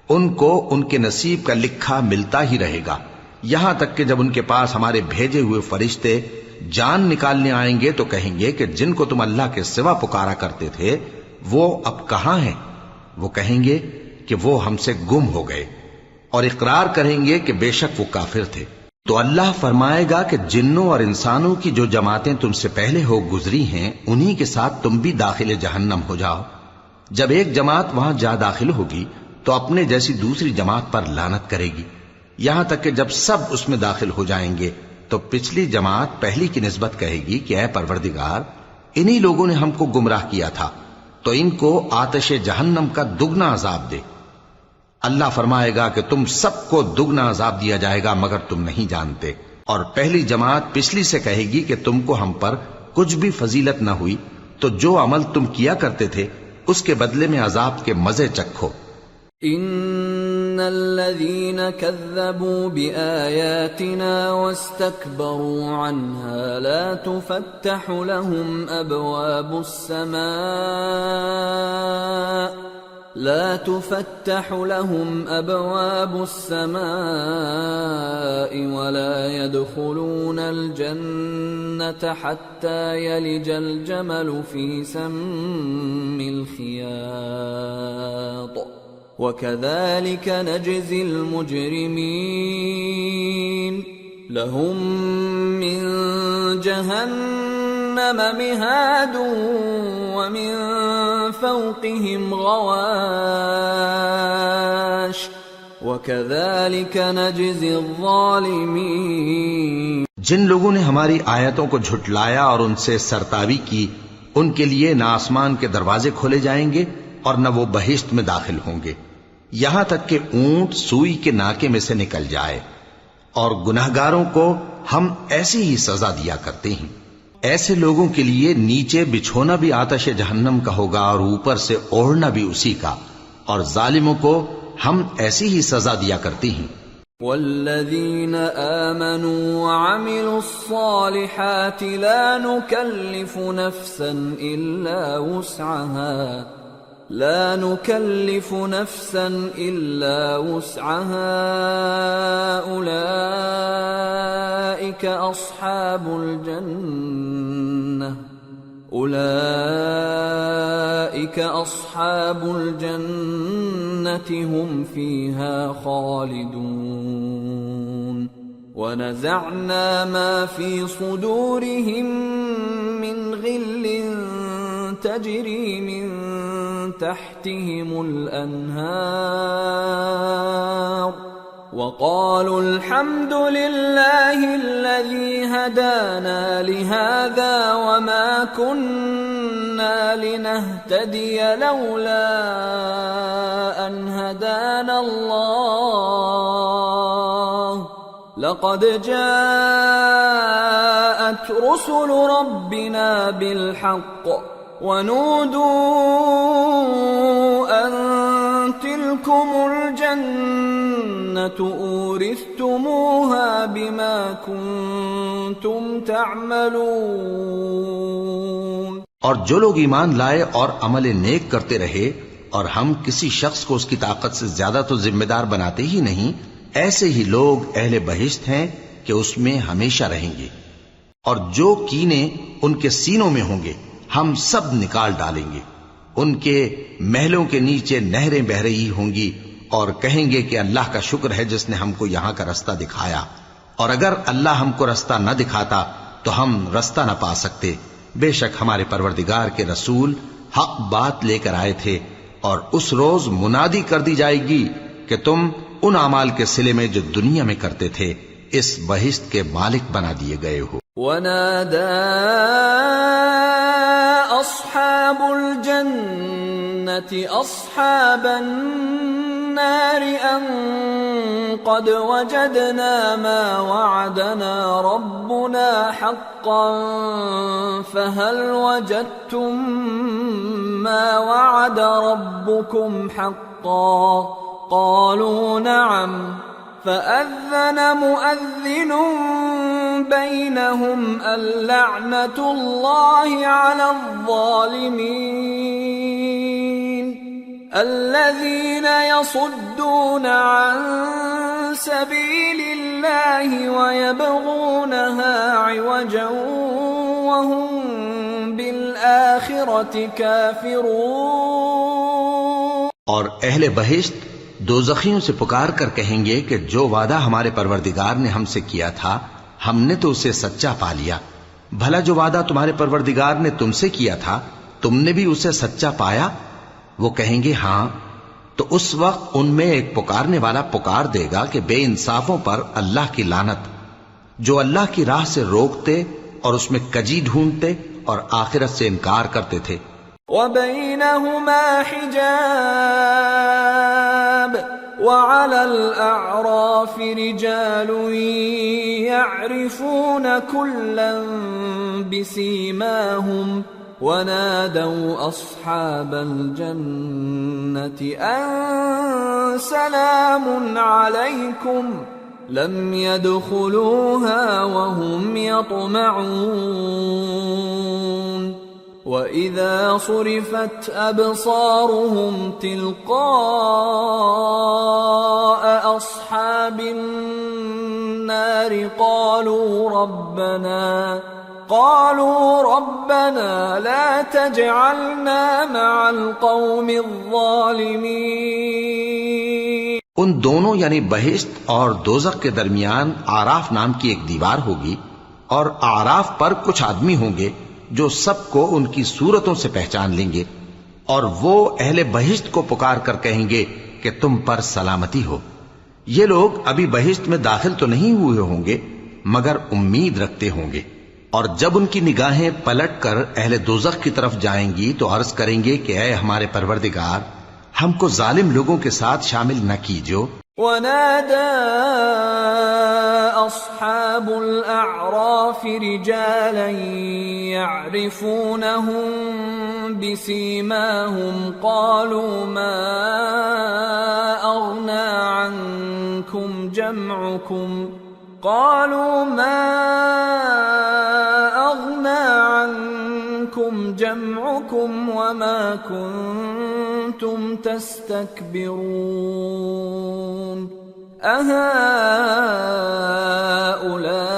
ان کو ان کے نصیب کا لکھا ملتا ہی رہے گا، یہاں تک کہ جب ان کے پاس ہمارے بھیجے ہوئے فرشتے جان نکالنے آئیں گے تو کہیں گے کہ جن کو تم اللہ کے سوا پکارا کرتے تھے وہ اب کہاں ہیں؟ وہ کہیں گے کہ وہ ہم سے گم ہو گئے، اور اقرار کریں گے کہ بے شک وہ کافر تھے۔ تو اللہ فرمائے گا کہ جنوں اور انسانوں کی جو جماعتیں تم سے پہلے ہو گزری ہیں انہی کے ساتھ تم بھی داخل جہنم ہو جاؤ۔ جب ایک جماعت وہاں جا داخل ہوگی تو اپنے جیسی دوسری جماعت پر لعنت کرے گی، یہاں تک کہ جب سب اس میں داخل ہو جائیں گے تو پچھلی جماعت پہلی کی نسبت کہے گی کہ اے پروردگار، انہی لوگوں نے ہم کو گمراہ کیا تھا، تو ان کو آتش جہنم کا دگنا عذاب دے۔ اللہ فرمائے گا کہ تم سب کو دگنا عذاب دیا جائے گا مگر تم نہیں جانتے۔ اور پہلی جماعت پچھلی سے کہے گی کہ تم کو ہم پر کچھ بھی فضیلت نہ ہوئی، تو جو عمل تم کیا کرتے تھے اس کے بدلے میں عذاب کے مزے چکھو۔ ان الذين كذبوا بآياتنا واستكبروا عنها لا تفتح لهم أبواب السماء ولا يدخلون الجنة حتى يلج الجمل في سم الخياط وكذلك نجزي المجرمين لهم من جهنم مهاد ومن فوقهم غواش وكذلك نجزي الظالمين۔ جن لوگوں نے ہماری آیتوں کو جھٹلایا اور ان سے سرتاوی کی، ان کے لیے نہ آسمان کے دروازے کھولے جائیں گے اور نہ وہ بہشت میں داخل ہوں گے، یہاں تک کہ اونٹ سوئی کے ناکے میں سے نکل جائے۔ اور گناہگاروں کو ہم ایسی ہی سزا دیا کرتے ہیں۔ ایسے لوگوں کے لیے نیچے بچھونا بھی آتش جہنم کا ہوگا اور اوپر سے اوڑھنا بھی اسی کا، اور ظالموں کو ہم ایسی ہی سزا دیا کرتے ہیں۔ والذین آمنوا وعملوا الصالحات لا نکلف نفسا إلا وسعها أولئك أصحاب الجنة هم فيها خالدون ونزعنا ما في صدورهم من غل تجري من تحتهم الأنهار وقالوا الحمد لله الذي هدانا لهذا وما كنا لنهتدي لولا أن هدانا الله لقد جاءت رسل ربنا بالحق ونودوا أن تلكم الجنة أورثتموها بما كنتم تعملون. اور جو لوگ ایمان لائے اور عمل نیک کرتے رہے اور ہم کسی شخص کو اس کی طاقت سے زیادہ تو ذمہ دار بناتے ہی نہیں، ایسے ہی لوگ اہل بہشت ہیں کہ اس میں ہمیشہ رہیں گے. اور جو کینے ان کے سینوں میں ہوں گے ہم سب نکال ڈالیں گے. ان کے محلوں کے نیچے نہریں بہہ رہی ہوں گی اور کہیں گے کہ اللہ کا شکر ہے جس نے ہم کو یہاں کا رستہ دکھایا، اور اگر اللہ ہم کو رستہ نہ دکھاتا تو ہم رستہ نہ پا سکتے. بے شک ہمارے پروردگار کے رسول حق بات لے کر آئے تھے، اور اس روز منادی کر دی جائے گی کہ تم ان اعمال کے صلے میں جو دنیا میں کرتے تھے اس بہشت کے مالک بنا دیے گئے ہو. ونادى أصحاب الجنة أصحاب النار أن قد وجدنا ما وعدنا ربنا حقا فهل وجدتم ما وعد ربكم حقا قالوا نعم فأذن مؤذن بينهم اللعنة الله على الظالمين الذين يصدون عن سبيل الله ويبغونها عوجا وهم بالآخرة كافرون. اور اہل بہشت دوزخیوں سے پکار کر کہیں گے کہ جو وعدہ ہمارے پروردگار نے ہم سے کیا تھا ہم نے تو اسے سچا پا لیا. بھلا جو وعدہ تمہارے پروردگار نے تم سے کیا تھا تم نے بھی اسے سچا پایا؟ وہ کہیں گے ہاں. تو اس وقت ان میں ایک پکارنے والا پکار دے گا کہ بے انصافوں پر اللہ کی لعنت، جو اللہ کی راہ سے روکتے اور اس میں کجی ڈھونڈتے اور آخرت سے انکار کرتے تھے. وبينهما حجاب وعلى الأعراف رجال يعرفون كلا بسيماهم ونادوا أصحاب الجنة أن سلام عليكم لم يدخلوها وهم يطمعون وَإِذَا صُرِفَتْ أَبْصَارُهُمْ تِلْقَاءَ أَصْحَابِ النَّارِ قَالُوا رَبَّنَا لَا تَجْعَلْنَا مَعَ الْقَوْمِ الظَّالِمِينَ. ان دونوں یعنی بہشت اور دوزخ کے درمیان آراف نام کی ایک دیوار ہوگی، اور آراف پر کچھ آدمی ہوں گے جو سب کو ان کی صورتوں سے پہچان لیں گے، اور وہ اہل بہشت کو پکار کر کہیں گے کہ تم پر سلامتی ہو. یہ لوگ ابھی بہشت میں داخل تو نہیں ہوئے ہوں گے مگر امید رکھتے ہوں گے، اور جب ان کی نگاہیں پلٹ کر اہل دوزخ کی طرف جائیں گی تو عرض کریں گے کہ اے ہمارے پروردگار ہم کو ظالم لوگوں کے ساتھ شامل نہ کیجو. ونادى أصحاب الأعراف رجالا يعرفونهم بسيماهم قالوا ما أغنى عنكم جمعكم وما كنتم تستكبرون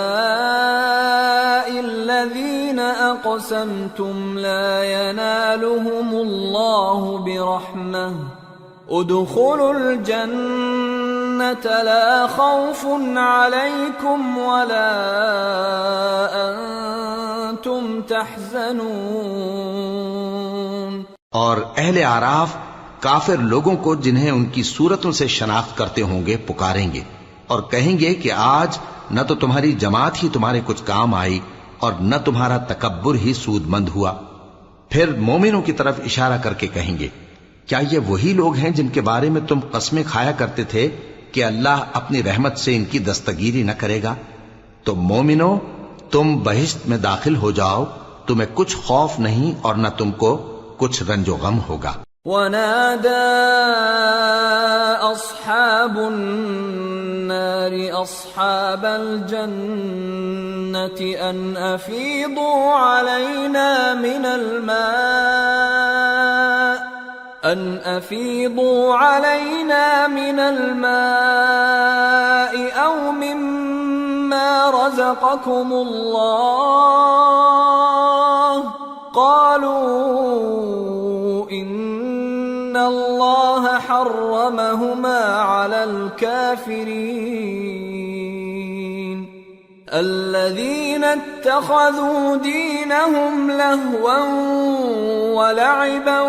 أهؤلاء الذين أقسمتم لا ينالهم الله برحمة ادخلوا الجنة لا خوف عليكم ولا أنتم تحزنون. اور اہل اعراف کافر لوگوں کو جنہیں ان کی صورتوں سے شناخت کرتے ہوں گے پکاریں گے اور کہیں گے کہ آج نہ تو تمہاری جماعت ہی تمہارے کچھ کام آئی اور نہ تمہارا تکبر ہی سود مند ہوا. پھر مومنوں کی طرف اشارہ کر کے کہیں گے کیا یہ وہی لوگ ہیں جن کے بارے میں تم قسمیں کھایا کرتے تھے کہ اللہ اپنی رحمت سے ان کی دستگیری نہ کرے گا؟ تو مومنوں تم بہشت میں داخل ہو جاؤ، تمہیں کچھ خوف نہیں اور نہ تم کو کچھ رنج و غم ہوگا. ونادى أصحاب النار أصحاب الجنة أن أفيضوا علينا من الماء أو مما رزقكم الله قالوا إن الله حرمهما على الكافرين الذين اتخذوا دينهم لهوا ولعبا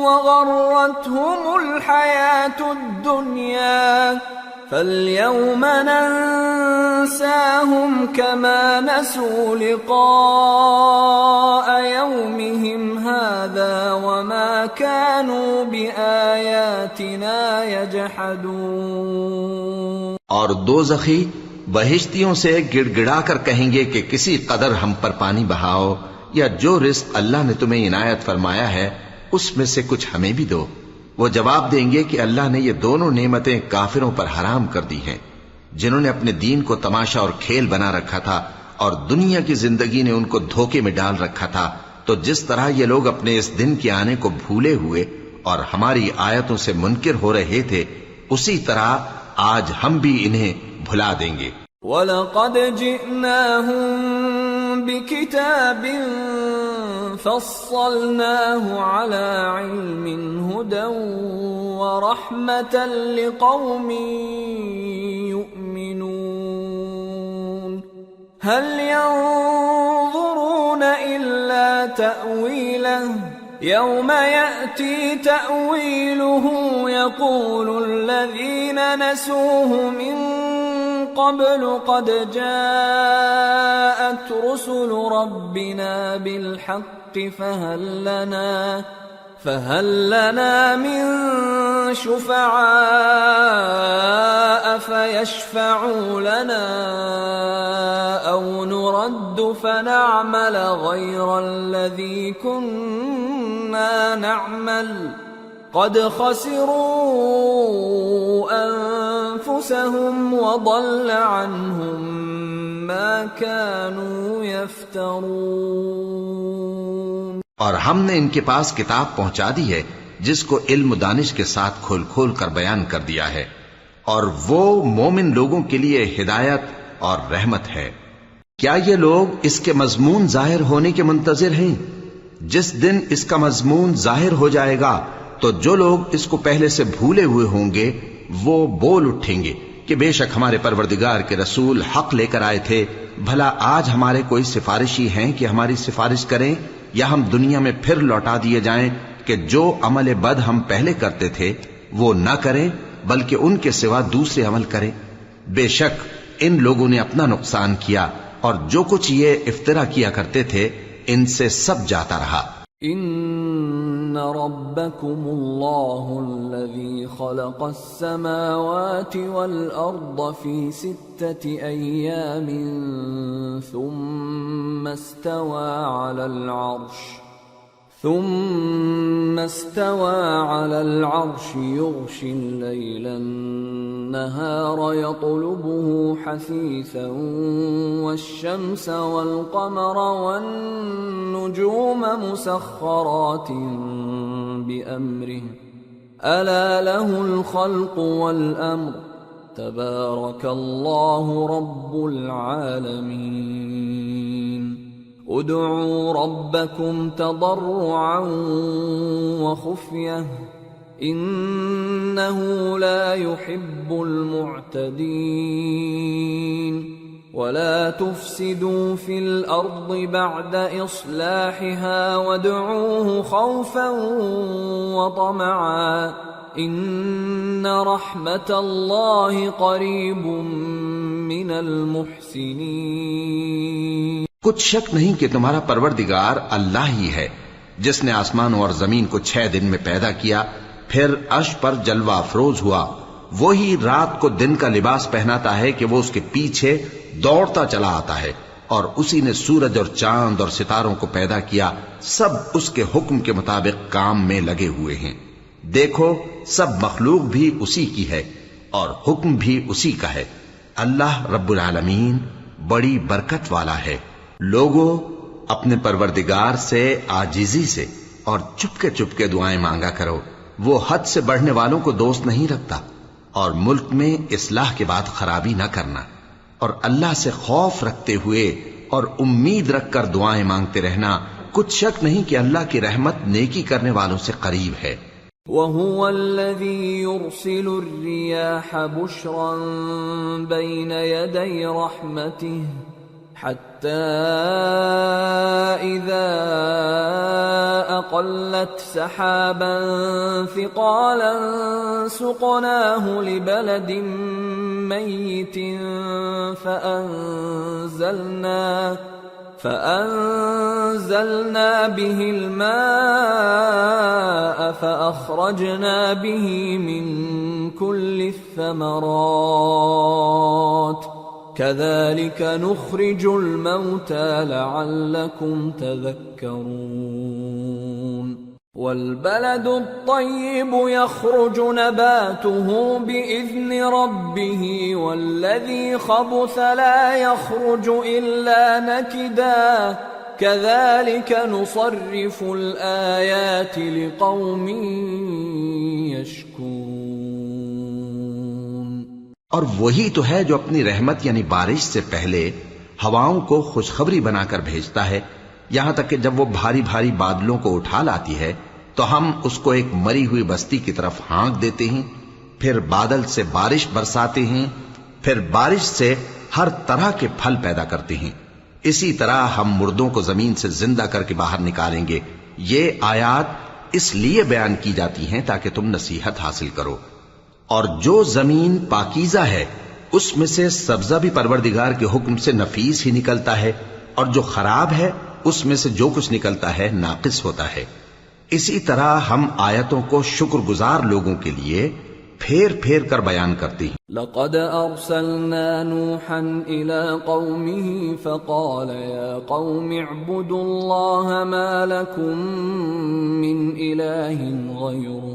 وغرتهم الحياة الدنيا فاليوم ننساهم كما نسوا لقاء يومهم هذا وما كانوا بآياتنا يجحدون. اور دوزخی بہشتیوں سے گڑ گڑا کر کہیں گے کہ کسی قدر ہم پر پانی بہاؤ یا جو رزق اللہ نے تمہیں عنایت فرمایا ہے اس میں سے کچھ ہمیں بھی دو. وہ جواب دیں گے کہ اللہ نے یہ دونوں نعمتیں کافروں پر حرام کر دی ہیں جنہوں نے اپنے دین کو تماشا اور کھیل بنا رکھا تھا اور دنیا کی زندگی نے ان کو دھوکے میں ڈال رکھا تھا. تو جس طرح یہ لوگ اپنے اس دن کے آنے کو بھولے ہوئے اور ہماری آیتوں سے منکر ہو رہے تھے اسی طرح آج ہم بھی انہیں بھلا دیں گے. وَلَقَدْ جِئْنَاهُمْ بِكِتَابٍ فَصَّلْنَاهُ عَلَى عِلْمٍ هُدًى وَرَحْمَةً لِقَوْمٍ يُؤْمِنُونَ هَلْ يَنظُرُونَ إِلَّا تَأْوِيلَهُ يَوْمَ يَأْتِي تَأْوِيلُهُ يَقُولُ الَّذِينَ نَسُوهُ مِن قبل قد جاءت رسل ربنا بالحق فهل لنا من شفعاء فيشفعوا لنا أو نرد فنعمل غير الذي كنا نعمل قد خسروا أنفسهم وضل عنهم ما كانوا يفترون. اور ہم نے ان کے پاس کتاب پہنچا دی ہے جس کو علم و دانش کے ساتھ کھول کھول کر بیان کر دیا ہے اور وہ مومن لوگوں کے لیے ہدایت اور رحمت ہے. کیا یہ لوگ اس کے مضمون ظاہر ہونے کے منتظر ہیں؟ جس دن اس کا مضمون ظاہر ہو جائے گا تو جو لوگ اس کو پہلے سے بھولے ہوئے ہوں گے وہ بول اٹھیں گے کہ بے شک ہمارے پروردگار کے رسول حق لے کر آئے تھے. بھلا آج ہمارے کوئی سفارشی ہیں کہ ہماری سفارش کریں یا ہم دنیا میں پھر لوٹا دیے جائیں کہ جو عمل بد ہم پہلے کرتے تھے وہ نہ کریں بلکہ ان کے سوا دوسرے عمل کریں. بے شک ان لوگوں نے اپنا نقصان کیا اور جو کچھ یہ افترا کیا کرتے تھے ان سے سب جاتا رہا. ان ربکم اللہ الذی خلق السماوات والارض فی 6 ایام ثم استوى على العرش يغشي الليل النهار يطلبه حثيثا والشمس والقمر والنجوم مسخرات بأمره ألا له الخلق والأمر تبارك الله رب العالمين. ادعوا ربكم تضرعا وخفية إنه لا يحب المعتدين. ولا تفسدوا في الأرض بعد إصلاحها وادعوه خوفا وطمعا إن رحمة الله قريب من المحسنين. کچھ شک نہیں کہ تمہارا پروردگار اللہ ہی ہے جس نے آسمانوں اور زمین کو 6 دن میں پیدا کیا پھر عرش پر جلوہ افروز ہوا. وہی رات کو دن کا لباس پہناتا ہے کہ وہ اس کے پیچھے دوڑتا چلا آتا ہے اور اسی نے سورج اور چاند اور ستاروں کو پیدا کیا، سب اس کے حکم کے مطابق کام میں لگے ہوئے ہیں۔ دیکھو سب مخلوق بھی اسی کی ہے اور حکم بھی اسی کا ہے۔ اللہ رب العالمین بڑی برکت والا ہے۔ لوگوں اپنے پروردگار سے عاجزی سے اور چپکے دعائیں مانگا کرو، وہ حد سے بڑھنے والوں کو دوست نہیں رکھتا، اور ملک میں اصلاح کے بعد خرابی نہ کرنا، اور اللہ سے خوف رکھتے ہوئے اور امید رکھ کر دعائیں مانگتے رہنا، کچھ شک نہیں کہ اللہ کی رحمت نیکی کرنے والوں سے قریب ہے۔ وَهُوَ الَّذِي يُرْسِلُ الرِّيَاحَ بُشْرًا بَيْنَ يَدَيْ رَحْمَتِهِ حَتَّى إِذَا أَقَلَّتْ سَحَابًا ثِقَالًا سُقْنَاهُ لِبَلَدٍ مَّيِّتٍ فأنزلنا به الماء فأخرجنا به من كل الثمرات كذلك نخرج الموتى لعلكم تذكرون والبلد الطيب يخرج نباته بإذن ربه والذي خبث لا يخرج إلا نكدا كذلك نصرف الآيات لقوم يشكرون۔ اور وہی تو ہے جو اپنی رحمت یعنی بارش سے پہلے ہواؤں کو خوشخبری بنا کر بھیجتا ہے، یہاں تک کہ جب وہ بھاری بھاری بادلوں کو اٹھا لاتی ہے تو ہم اس کو ایک مری ہوئی بستی کی طرف ہانک دیتے ہیں، پھر بادل سے بارش برساتے ہیں، پھر بارش سے ہر طرح کے پھل پیدا کرتے ہیں۔ اسی طرح ہم مردوں کو زمین سے زندہ کر کے باہر نکالیں گے۔ یہ آیات اس لیے بیان کی جاتی ہیں تاکہ تم نصیحت حاصل کرو۔ اور جو زمین پاکیزہ ہے اس میں سے سبزہ بھی پروردگار کے حکم سے نفیس ہی نکلتا ہے، اور جو خراب ہے اس میں سے جو کچھ نکلتا ہے ناقص ہوتا ہے۔ اسی طرح ہم آیتوں کو شکر گزار لوگوں کے لیے پھیر پھیر کر بیان کرتے ہیں۔ لقد ارسلنا نوحا الى قومه فقال يا قوم اعبدوا الله ما لكم من اله غيره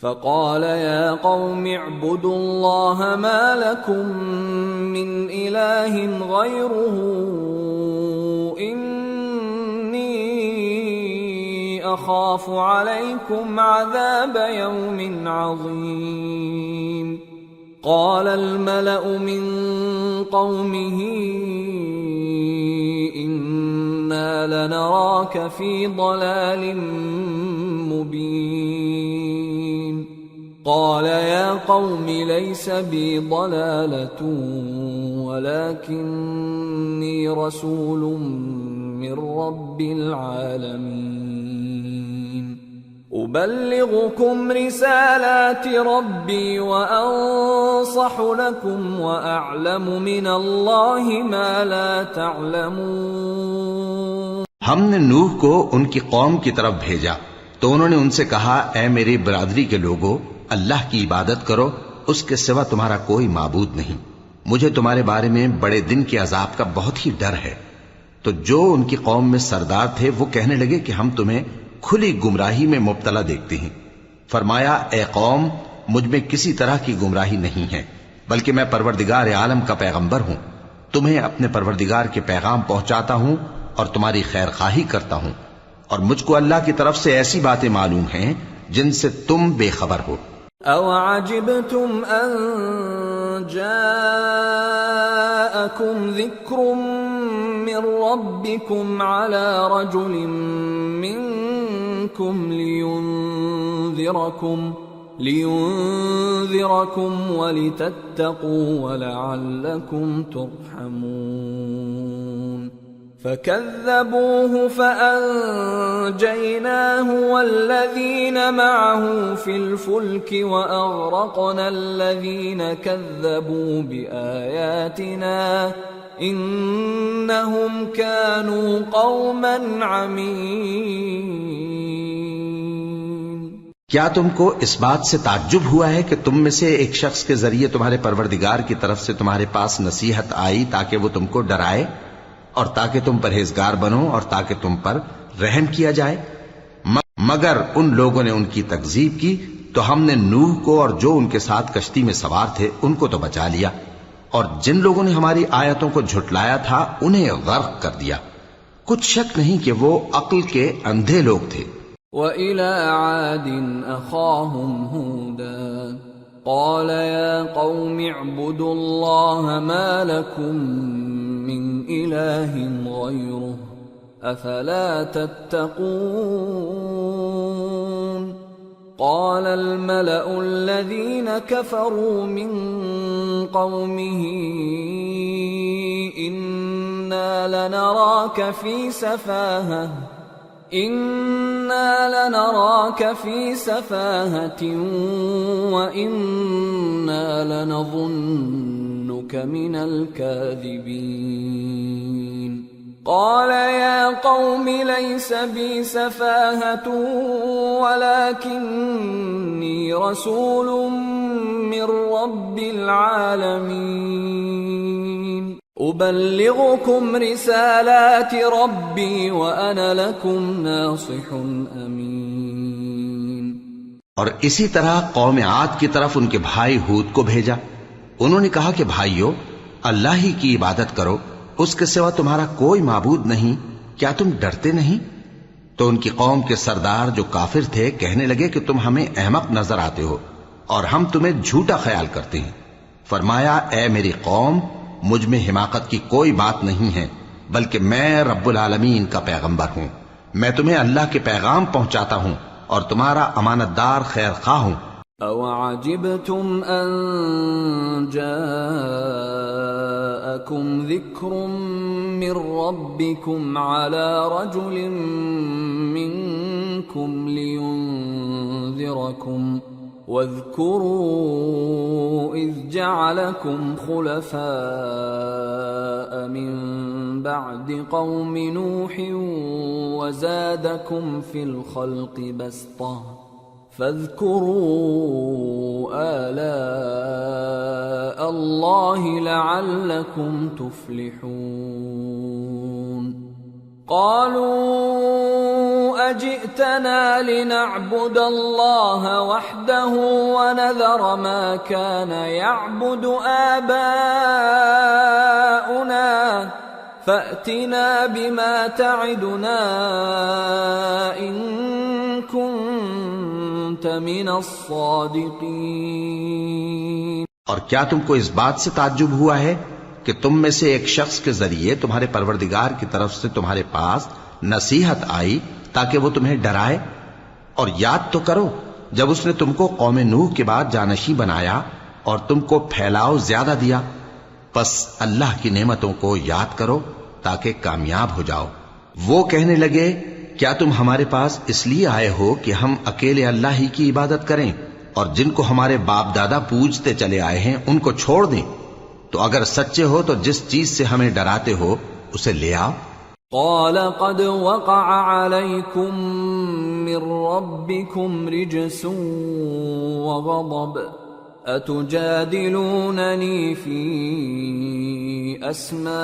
فقال يا قوم اعبدوا الله ما لكم من اله غيره أخاف عليكم عذاب يوم عظيم قال الملأ من قومه إنا لنراك في ضلال مبين قال يا قوم ليس بي ضلالة ولكني رسول من رب العالمين أبلغكم رسالات ربي وأنصح لكم وأعلم من الله ما لا تعلمون۔ ہم نے نوح کو ان کی قوم کی طرف بھیجا تو انہوں نے ان سے کہا، اے میری برادری کے لوگو، اللہ کی عبادت کرو، اس کے سوا تمہارا کوئی معبود نہیں، مجھے تمہارے بارے میں بڑے دن کے عذاب کا بہت ہی ڈر ہے۔ تو جو ان کی قوم میں سردار تھے وہ کہنے لگے کہ ہم تمہیں کھلی گمراہی میں مبتلا دیکھتے ہیں۔ فرمایا، اے قوم، مجھ میں کسی طرح کی گمراہی نہیں ہے، بلکہ میں پروردگار عالم کا پیغمبر ہوں، تمہیں اپنے پروردگار کے پیغام پہنچاتا ہوں اور تمہاری خیر خواہی کرتا ہوں، اور مجھ کو اللہ کی طرف سے ایسی باتیں معلوم ہیں جن سے تم بے خبر ہو۔ أَوَعَجِبْتُمْ أَن جَاءَكُمْ ذِكْرٌ مِّن رَّبِّكُمْ عَلَى رَجُلٍ مِّنكُمْ لِيُنذِرَكُمْ وَلِتَتَّقُوا وَلَعَلَّكُمْ تُرْحَمُونَ فَكَذَّبُوهُ فَأَنجَيْنَاهُ وَالَّذِينَ مَعَهُ فِي الْفُلْكِ وَأَغْرَقْنَا الَّذِينَ كَذَّبُوا بِآيَاتِنَا إِنَّهُمْ كَانُوا قَوْمًا عَمِينَ۔ کیا تم کو اس بات سے تعجب ہوا ہے کہ تم میں سے ایک شخص کے ذریعے تمہارے پروردگار کی طرف سے تمہارے پاس نصیحت آئی تاکہ وہ تم کو ڈرائے؟ اور تاکہ تم پرہیزگار بنو اور تاکہ تم پر رحم کیا جائے. مگر ان لوگوں نے ان کی تکذیب کی تو ہم نے نوح کو اور جو ان کے ساتھ کشتی میں سوار تھے ان کو تو بچا لیا، اور جن لوگوں نے ہماری آیتوں کو جھٹلایا تھا انہیں غرق کر دیا. کچھ شک نہیں کہ وہ عقل کے اندھے لوگ تھے. وَإِلَى عَادٍ أَخَاهُمْ هُودًا قَالَ يَا قَوْمِ اعْبُدُوا اللَّهَ مَا لَكُمْ مِنْ إِلَٰهٍ غَيْرُهُ أَفَلَا تَتَّقُونَ. قال الملأ الذين كفروا من قومه إنا لنراك في سفاهة وإنا لنظنك من الكاذبين. قال يا قوم ليس بي سفاهة ولكني رسول من رب العالمين أبلغكم رسالات ربي وأنا لكم ناصح أمين. اور اسی طرح قوم عاد کی طرف ان کے بھائی ہود کو بھیجا. انہوں نے کہا کہ بھائیو، اللہ ہی کی عبادت کرو، اس کے سوا تمہارا کوئی معبود نہیں، کیا تم ڈرتے نہیں؟ تو ان کی قوم کے سردار جو کافر تھے کہنے لگے کہ تم ہمیں احمق نظر آتے ہو اور ہم تمہیں جھوٹا خیال کرتے ہیں. فرمایا اے میری قوم، مجھ میں حماقت کی کوئی بات نہیں ہے، بلکہ میں رب العالمین کا پیغمبر ہوں. میں تمہیں اللہ کے پیغام پہنچاتا ہوں اور تمہارا امانت دار خیر خواہ ہوں. أَوَعَجِبْتُمْ أَن جَاءَكُمْ ذِكْرٌ مِّن رَّبِّكُمْ عَلَى رَجُلٍ مِّنكُمْ لِيُنذِرَكُمْ واذكروا إذ جعلكم خلفاء من بعد قوم نوح وزادكم في الخلق بسطة فاذكروا آلاء الله لعلكم تفلحون. قالوا أجئتنا لنعبد الله وحده ونذر ما كان يعبد آباؤنا فأتنا بما تعدنا إن كنت من الصادقين. اور کیا تم کو اس بات سے تعجب ہوا ہے کہ تم میں سے ایک شخص کے ذریعے تمہارے پروردگار کی طرف سے تمہارے پاس نصیحت آئی تاکہ وہ تمہیں ڈرائے؟ اور یاد تو کرو جب اس نے تم کو قوم نوح کے بعد جانشین بنایا اور تم کو پھیلاؤ زیادہ دیا. پس اللہ کی نعمتوں کو یاد کرو تاکہ کامیاب ہو جاؤ. وہ کہنے لگے کیا تم ہمارے پاس اس لیے آئے ہو کہ ہم اکیلے اللہ ہی کی عبادت کریں اور جن کو ہمارے باپ دادا پوجتے چلے آئے ہیں ان کو چھوڑ دیں؟ تو اگر سچے ہو تو جس چیز سے ہمیں ڈراتے ہو اسے لے آؤ. قال قد وقع عليكم من ربكم رجس وغضب أتجادلونني في أسماء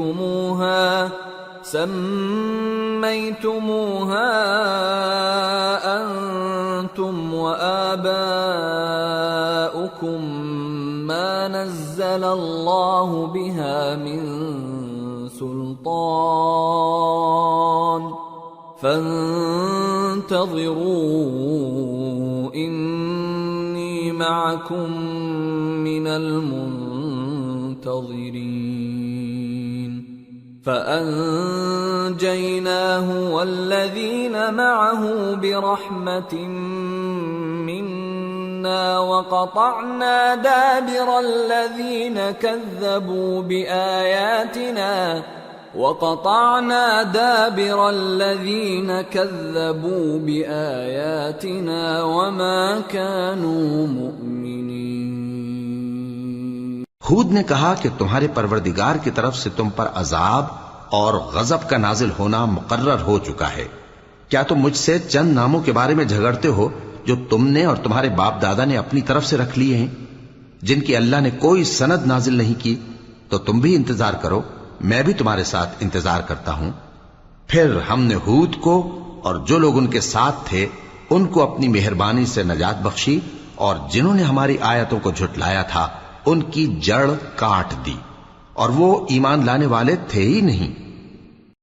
سميتموها أنتم وآباؤكم ما نزل الله بها من سلطان فانتظروا إني معكم من المنتظرين. فأنجيناه والذين معه برحمة منا وقطعنا دابر الذين كذبوا بآياتنا وما كانوا مؤمنين. ہود نے کہا کہ تمہارے پروردگار کی طرف سے تم پر عذاب اور غضب کا نازل ہونا مقرر ہو چکا ہے. کیا تم مجھ سے چند ناموں کے بارے میں جھگڑتے ہو جو تم نے اور تمہارے باپ دادا نے اپنی طرف سے رکھ لیے ہیں؟ جن کی اللہ نے کوئی سند نازل نہیں کی، تو تم بھی انتظار کرو، میں بھی تمہارے ساتھ انتظار کرتا ہوں۔ پھر ہم نے ہود کو اور جو لوگ ان کے ساتھ تھے ان کو اپنی مہربانی سے نجات بخشی، اور جنہوں نے ہماری آیتوں کو جھٹلایا تھا ان کی جڑ کاٹ دی، اور وہ ایمان لانے والے تھے ہی نہیں۔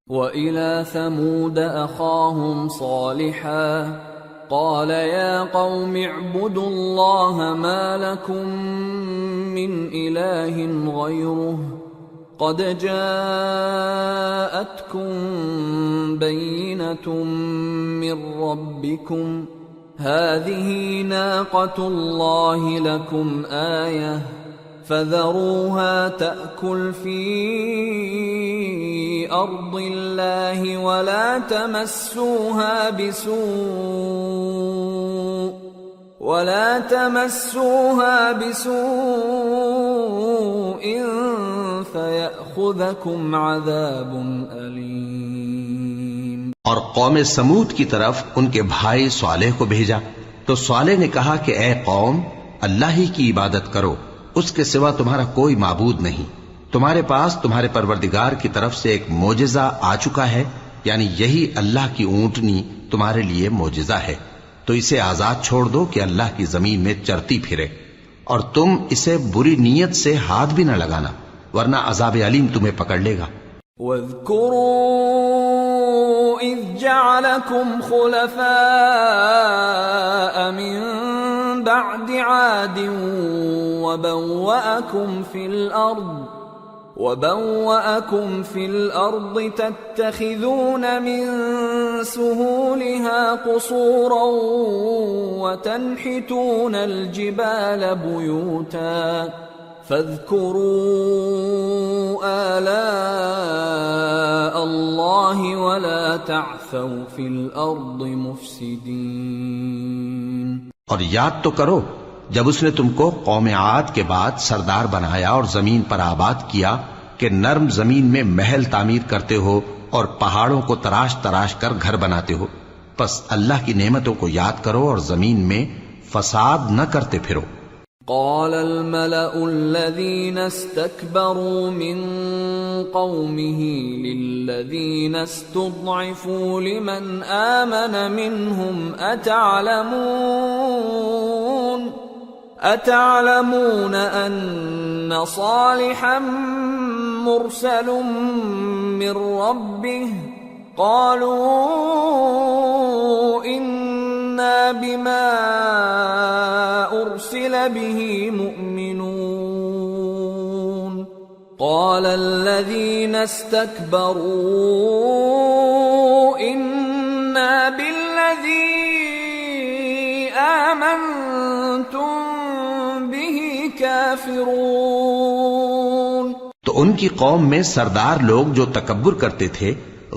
وَإِلَى ثَمُودَ أَخَاهُمْ صَالِحًا قَالَ يَا قَوْمِ اعْبُدُوا اللَّهَ مَا لَكُمْ مِنْ إِلَٰهٍ غَيْرُهُ قَدْ جَاءَتْكُمْ بَيِّنَةٌ مِّن رَّبِّكُمْ هَٰذِهِ نَاقَةُ اللَّهِ لَكُمْ آيَةً فَذَرُوهَا تَأْكُلْ فِي أَرْضِ اللَّهِ وَلَا تَمَسُّوهَا بِسُوءٍ فَيَأْخُذَكُمْ عَذَابٌ أَلِيمٌ۔ اور قوم سمود کی طرف ان کے بھائی صالح کو بھیجا تو صالح نے کہا کہ اے قوم، اللہ ہی کی عبادت کرو، اس کے سوا تمہارا کوئی معبود نہیں۔ تمہارے پاس تمہارے پروردگار کی طرف سے ایک معجزہ آ چکا ہے، یعنی یہی اللہ کی اونٹنی تمہارے لیے معجزہ ہے، تو اسے آزاد چھوڑ دو کہ اللہ کی زمین میں چرتی پھرے، اور تم اسے بری نیت سے ہاتھ بھی نہ لگانا، ورنہ عذاب علیم تمہیں پکڑ لے گا۔ وَاذْكُرُوا إِذْ جَعَلَكُمْ خُلَفَاءَ مِن بَعْدِ عَادٍ وَبَوَّأَكُمْ فِي الْأَرْضِ تَتَّخِذُونَ مِن سُهُولِهَا قُصُورًا وَتَنْحِتُونَ الْجِبَالَ بُيُوتًا فَاذْكُرُوا آلَاءَ اللَّهِ وَلَا تَعْثَوْا فِي الْأَرْضِ مُفْسِدِينَ۔ اور یاد تو کرو جب اس نے تم کو قوم عاد کے بعد سردار بنایا اور زمین پر آباد کیا کہ نرم زمین میں محل تعمیر کرتے ہو اور پہاڑوں کو تراش تراش کر گھر بناتے ہو، پس اللہ کی نعمتوں کو یاد کرو اور زمین میں فساد نہ کرتے پھرو۔ قال الملأ الذين استكبروا من قومه للذين استضعفوا لمن آمن منهم أتعلمون أن صالحا مرسل من ربه قالوا إنا بما أرسل به مؤمنون قال الذين استكبروا إنا بالذي آمنتم به كافرون۔ تو ان کی قوم میں سردار لوگ جو تکبر کرتے تھے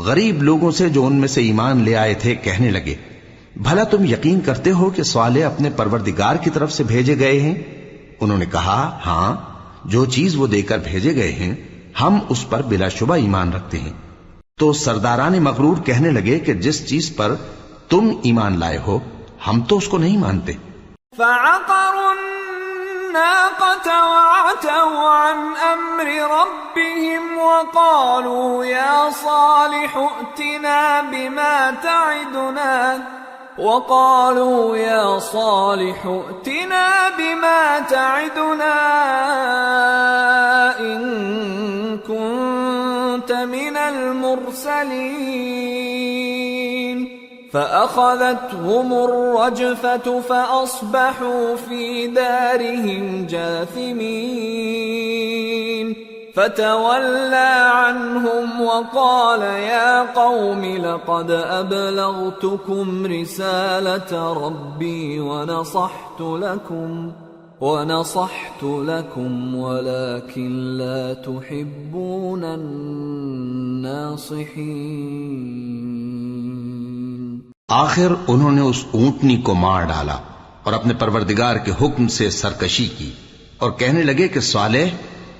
غریب لوگوں سے جو ان میں سے ایمان لے آئے تھے کہنے لگے، بھلا تم یقین کرتے ہو کہ صالح اپنے پروردگار کی طرف سے بھیجے گئے ہیں؟ انہوں نے کہا ہاں، جو چیز وہ دے کر بھیجے گئے ہیں ہم اس پر بلا شبہ ایمان رکھتے ہیں۔ تو سرداران مغرور کہنے لگے کہ جس چیز پر تم ایمان لائے ہو ہم تو اس کو نہیں مانتے۔ فعقروا الناقة وعتوا عن أمر ربهم وقالوا يا صالح ائتنا بما تعدنا إن كنت من المرسلين فأخذتهم الرجفة فأصبحوا في دارهم جاثمين فتولى عنهم وقال يا قوم لقد أبلغتكم رسالة ربي ونصحت لكم ولكن لا تحبون الناصحين۔ آخر انہوں نے اس اونٹنی کو مار ڈالا اور اپنے پروردگار کے حکم سے سرکشی کی اور کہنے لگے کہ صالح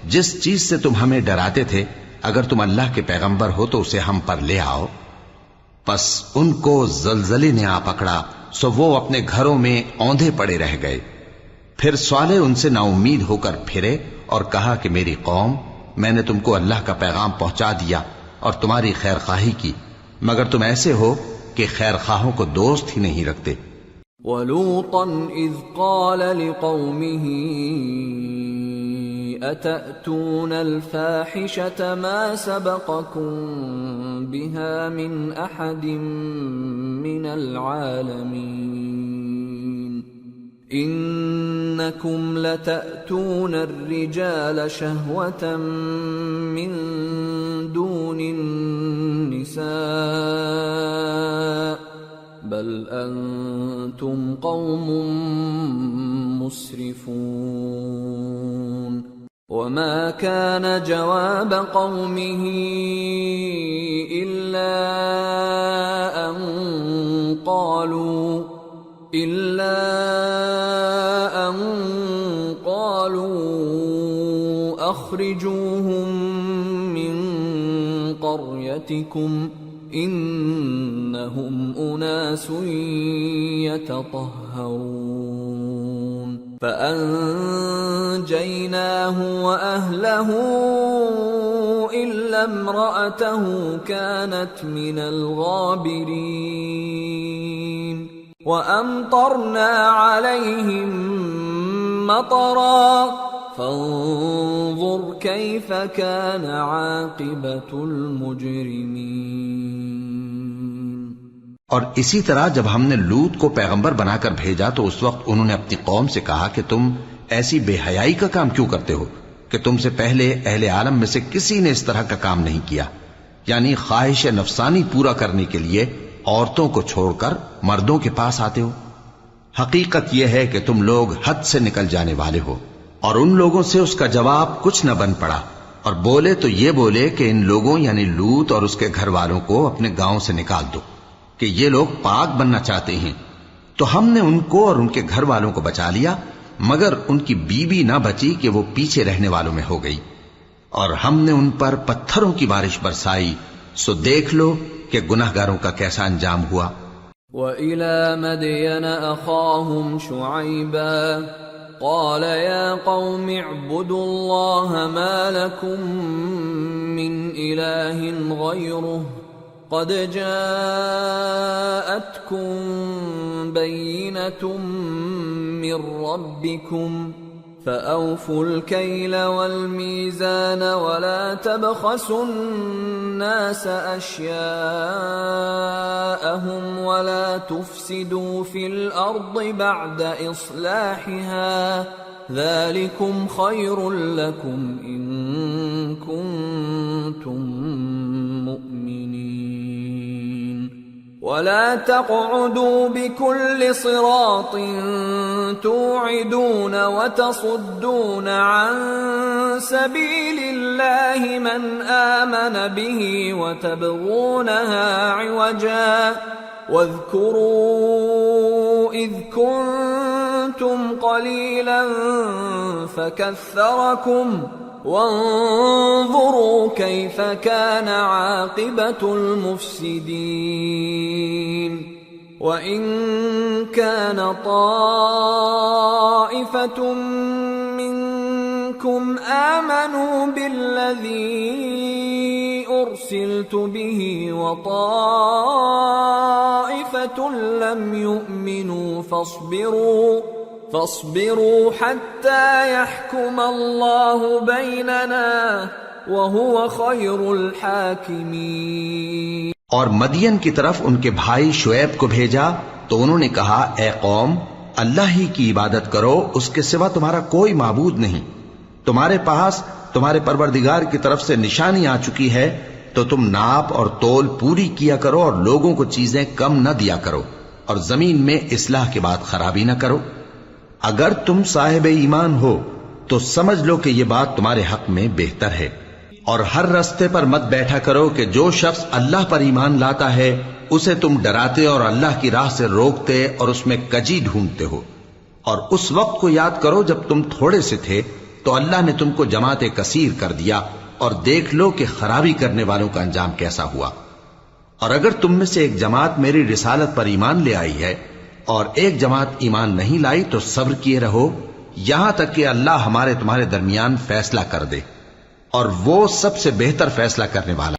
جس چیز سے تم ہمیں ڈراتے تھے اگر تم اللہ کے پیغمبر ہو تو اسے ہم پر لے آؤ۔ پس ان کو زلزلے نے آ پکڑا سو وہ اپنے گھروں میں اوندھے پڑے رہ گئے۔ پھر صالح ان سے نا امید ہو کر پھرے اور کہا کہ میری قوم، میں نے تم کو اللہ کا پیغام پہنچا دیا اور تمہاری خیر خواہی کی، مگر تم ایسے ہو کہ خیر خواہوں کو دوست ہی نہیں رکھتے۔ وَلُوطًا إِذْ قَالَ لِقَوْمِهِ أَتَأْتُونَ الْفَاحِشَةَ مَا سَبَقَكُم بِهَا مِنْ أَحَدٍ مِّنَ الْعَالَمِينَ إِنَّكُمْ لَتَأْتُونَ الرِّجَالَ شَهْوَةً مِّن دُونِ النِّسَاءِ بل انتم قوم مسرفون وما كان جواب قومه الا ان قالوا اخرجوهم من قريتكم انہم اناس یتطہرون فانجیناہ واہلہ الا امرأتہ کانت من الغابرین وامطرنا علیہم مطرا فانظر کیف کان عاقبۃ المجرمین۔ اور اسی طرح جب ہم نے لوط کو پیغمبر بنا کر بھیجا تو اس وقت انہوں نے اپنی قوم سے کہا کہ تم ایسی بے حیائی کا کام کیوں کرتے ہو کہ تم سے پہلے اہل عالم میں سے کسی نے اس طرح کا کام نہیں کیا، یعنی خواہش نفسانی پورا کرنے کے لیے عورتوں کو چھوڑ کر مردوں کے پاس آتے ہو۔ حقیقت یہ ہے کہ تم لوگ حد سے نکل جانے والے ہو۔ اور ان لوگوں سے اس کا جواب کچھ نہ بن پڑا، اور بولے تو یہ بولے کہ ان لوگوں یعنی لوط اور اس کے گھر والوں کو اپنے گاؤں سے نکال دو کہ یہ لوگ پاک بننا چاہتے ہیں۔ تو ہم نے ان کو اور ان کے گھر والوں کو بچا لیا، مگر ان کی بیوی نہ بچی کہ وہ پیچھے رہنے والوں میں ہو گئی، اور ہم نے ان پر پتھروں کی بارش برسائی، سو دیکھ لو کہ گناہگاروں کا کیسا انجام ہوا۔ وَإِلَى مَدْيَنَ أَخَاهُمْ شُعَيْبًا قال يا قوم اعبدوا الله ما لكم من إله غيره قد جاءتكم بينة من ربكم فأوفوا الكيل والميزان ولا تبخسوا الناس أشياءهم ولا تفسدوا في الأرض بعد إصلاحها ذلكم خير لكم إن كنتم مؤمنين ولا تقعدوا بكل صراط توعدون وتصدون عن سبيل الله من آمن به وتبغونها عوجا واذكروا إذ كنتم قليلا فكثركم وانظروا كيف كان عاقبة المفسدين وَإِن كَانَ طَائِفَةٌ مِّنكُمْ آمَنُوا بِالَّذِي أُرْسِلْتُ بِهِ وَطَائِفَةٌ لَّمْ يُؤْمِنُوا فاصبروا حتى يحكم الله بيننا وهو خير الحاكمين۔ اور مدین کی طرف ان کے بھائی شعیب کو بھیجا تو انہوں نے کہا اے قوم اللہ ہی کی عبادت کرو، اس کے سوا تمہارا کوئی معبود نہیں، تمہارے پاس تمہارے پروردگار کی طرف سے نشانی آ چکی ہے تو تم ناپ اور تول پوری کیا کرو اور لوگوں کو چیزیں کم نہ دیا کرو اور زمین میں اصلاح کے بعد خرابی نہ کرو۔ اگر تم صاحب ایمان ہو تو سمجھ لو کہ یہ بات تمہارے حق میں بہتر ہے، اور ہر رستے پر مت بیٹھا کرو کہ جو شخص اللہ پر ایمان لاتا ہے اسے تم ڈراتے اور اللہ کی راہ سے روکتے اور اس میں کجی ڈھونڈتے ہو۔ اور اس وقت کو یاد کرو جب تم تھوڑے سے تھے تو اللہ نے تم کو جماعت کثیر کر دیا، اور دیکھ لو کہ خرابی کرنے والوں کا انجام کیسا ہوا۔ اور اگر تم میں سے ایک جماعت میری رسالت پر ایمان لے آئی ہے اور ایک جماعت ایمان نہیں لائی تو صبر کیے رہو، یہاں تک کہ اللہ ہمارے تمہارے درمیان فیصلہ کر دے، اور وہ سب سے بہتر فیصلہ کرنے والا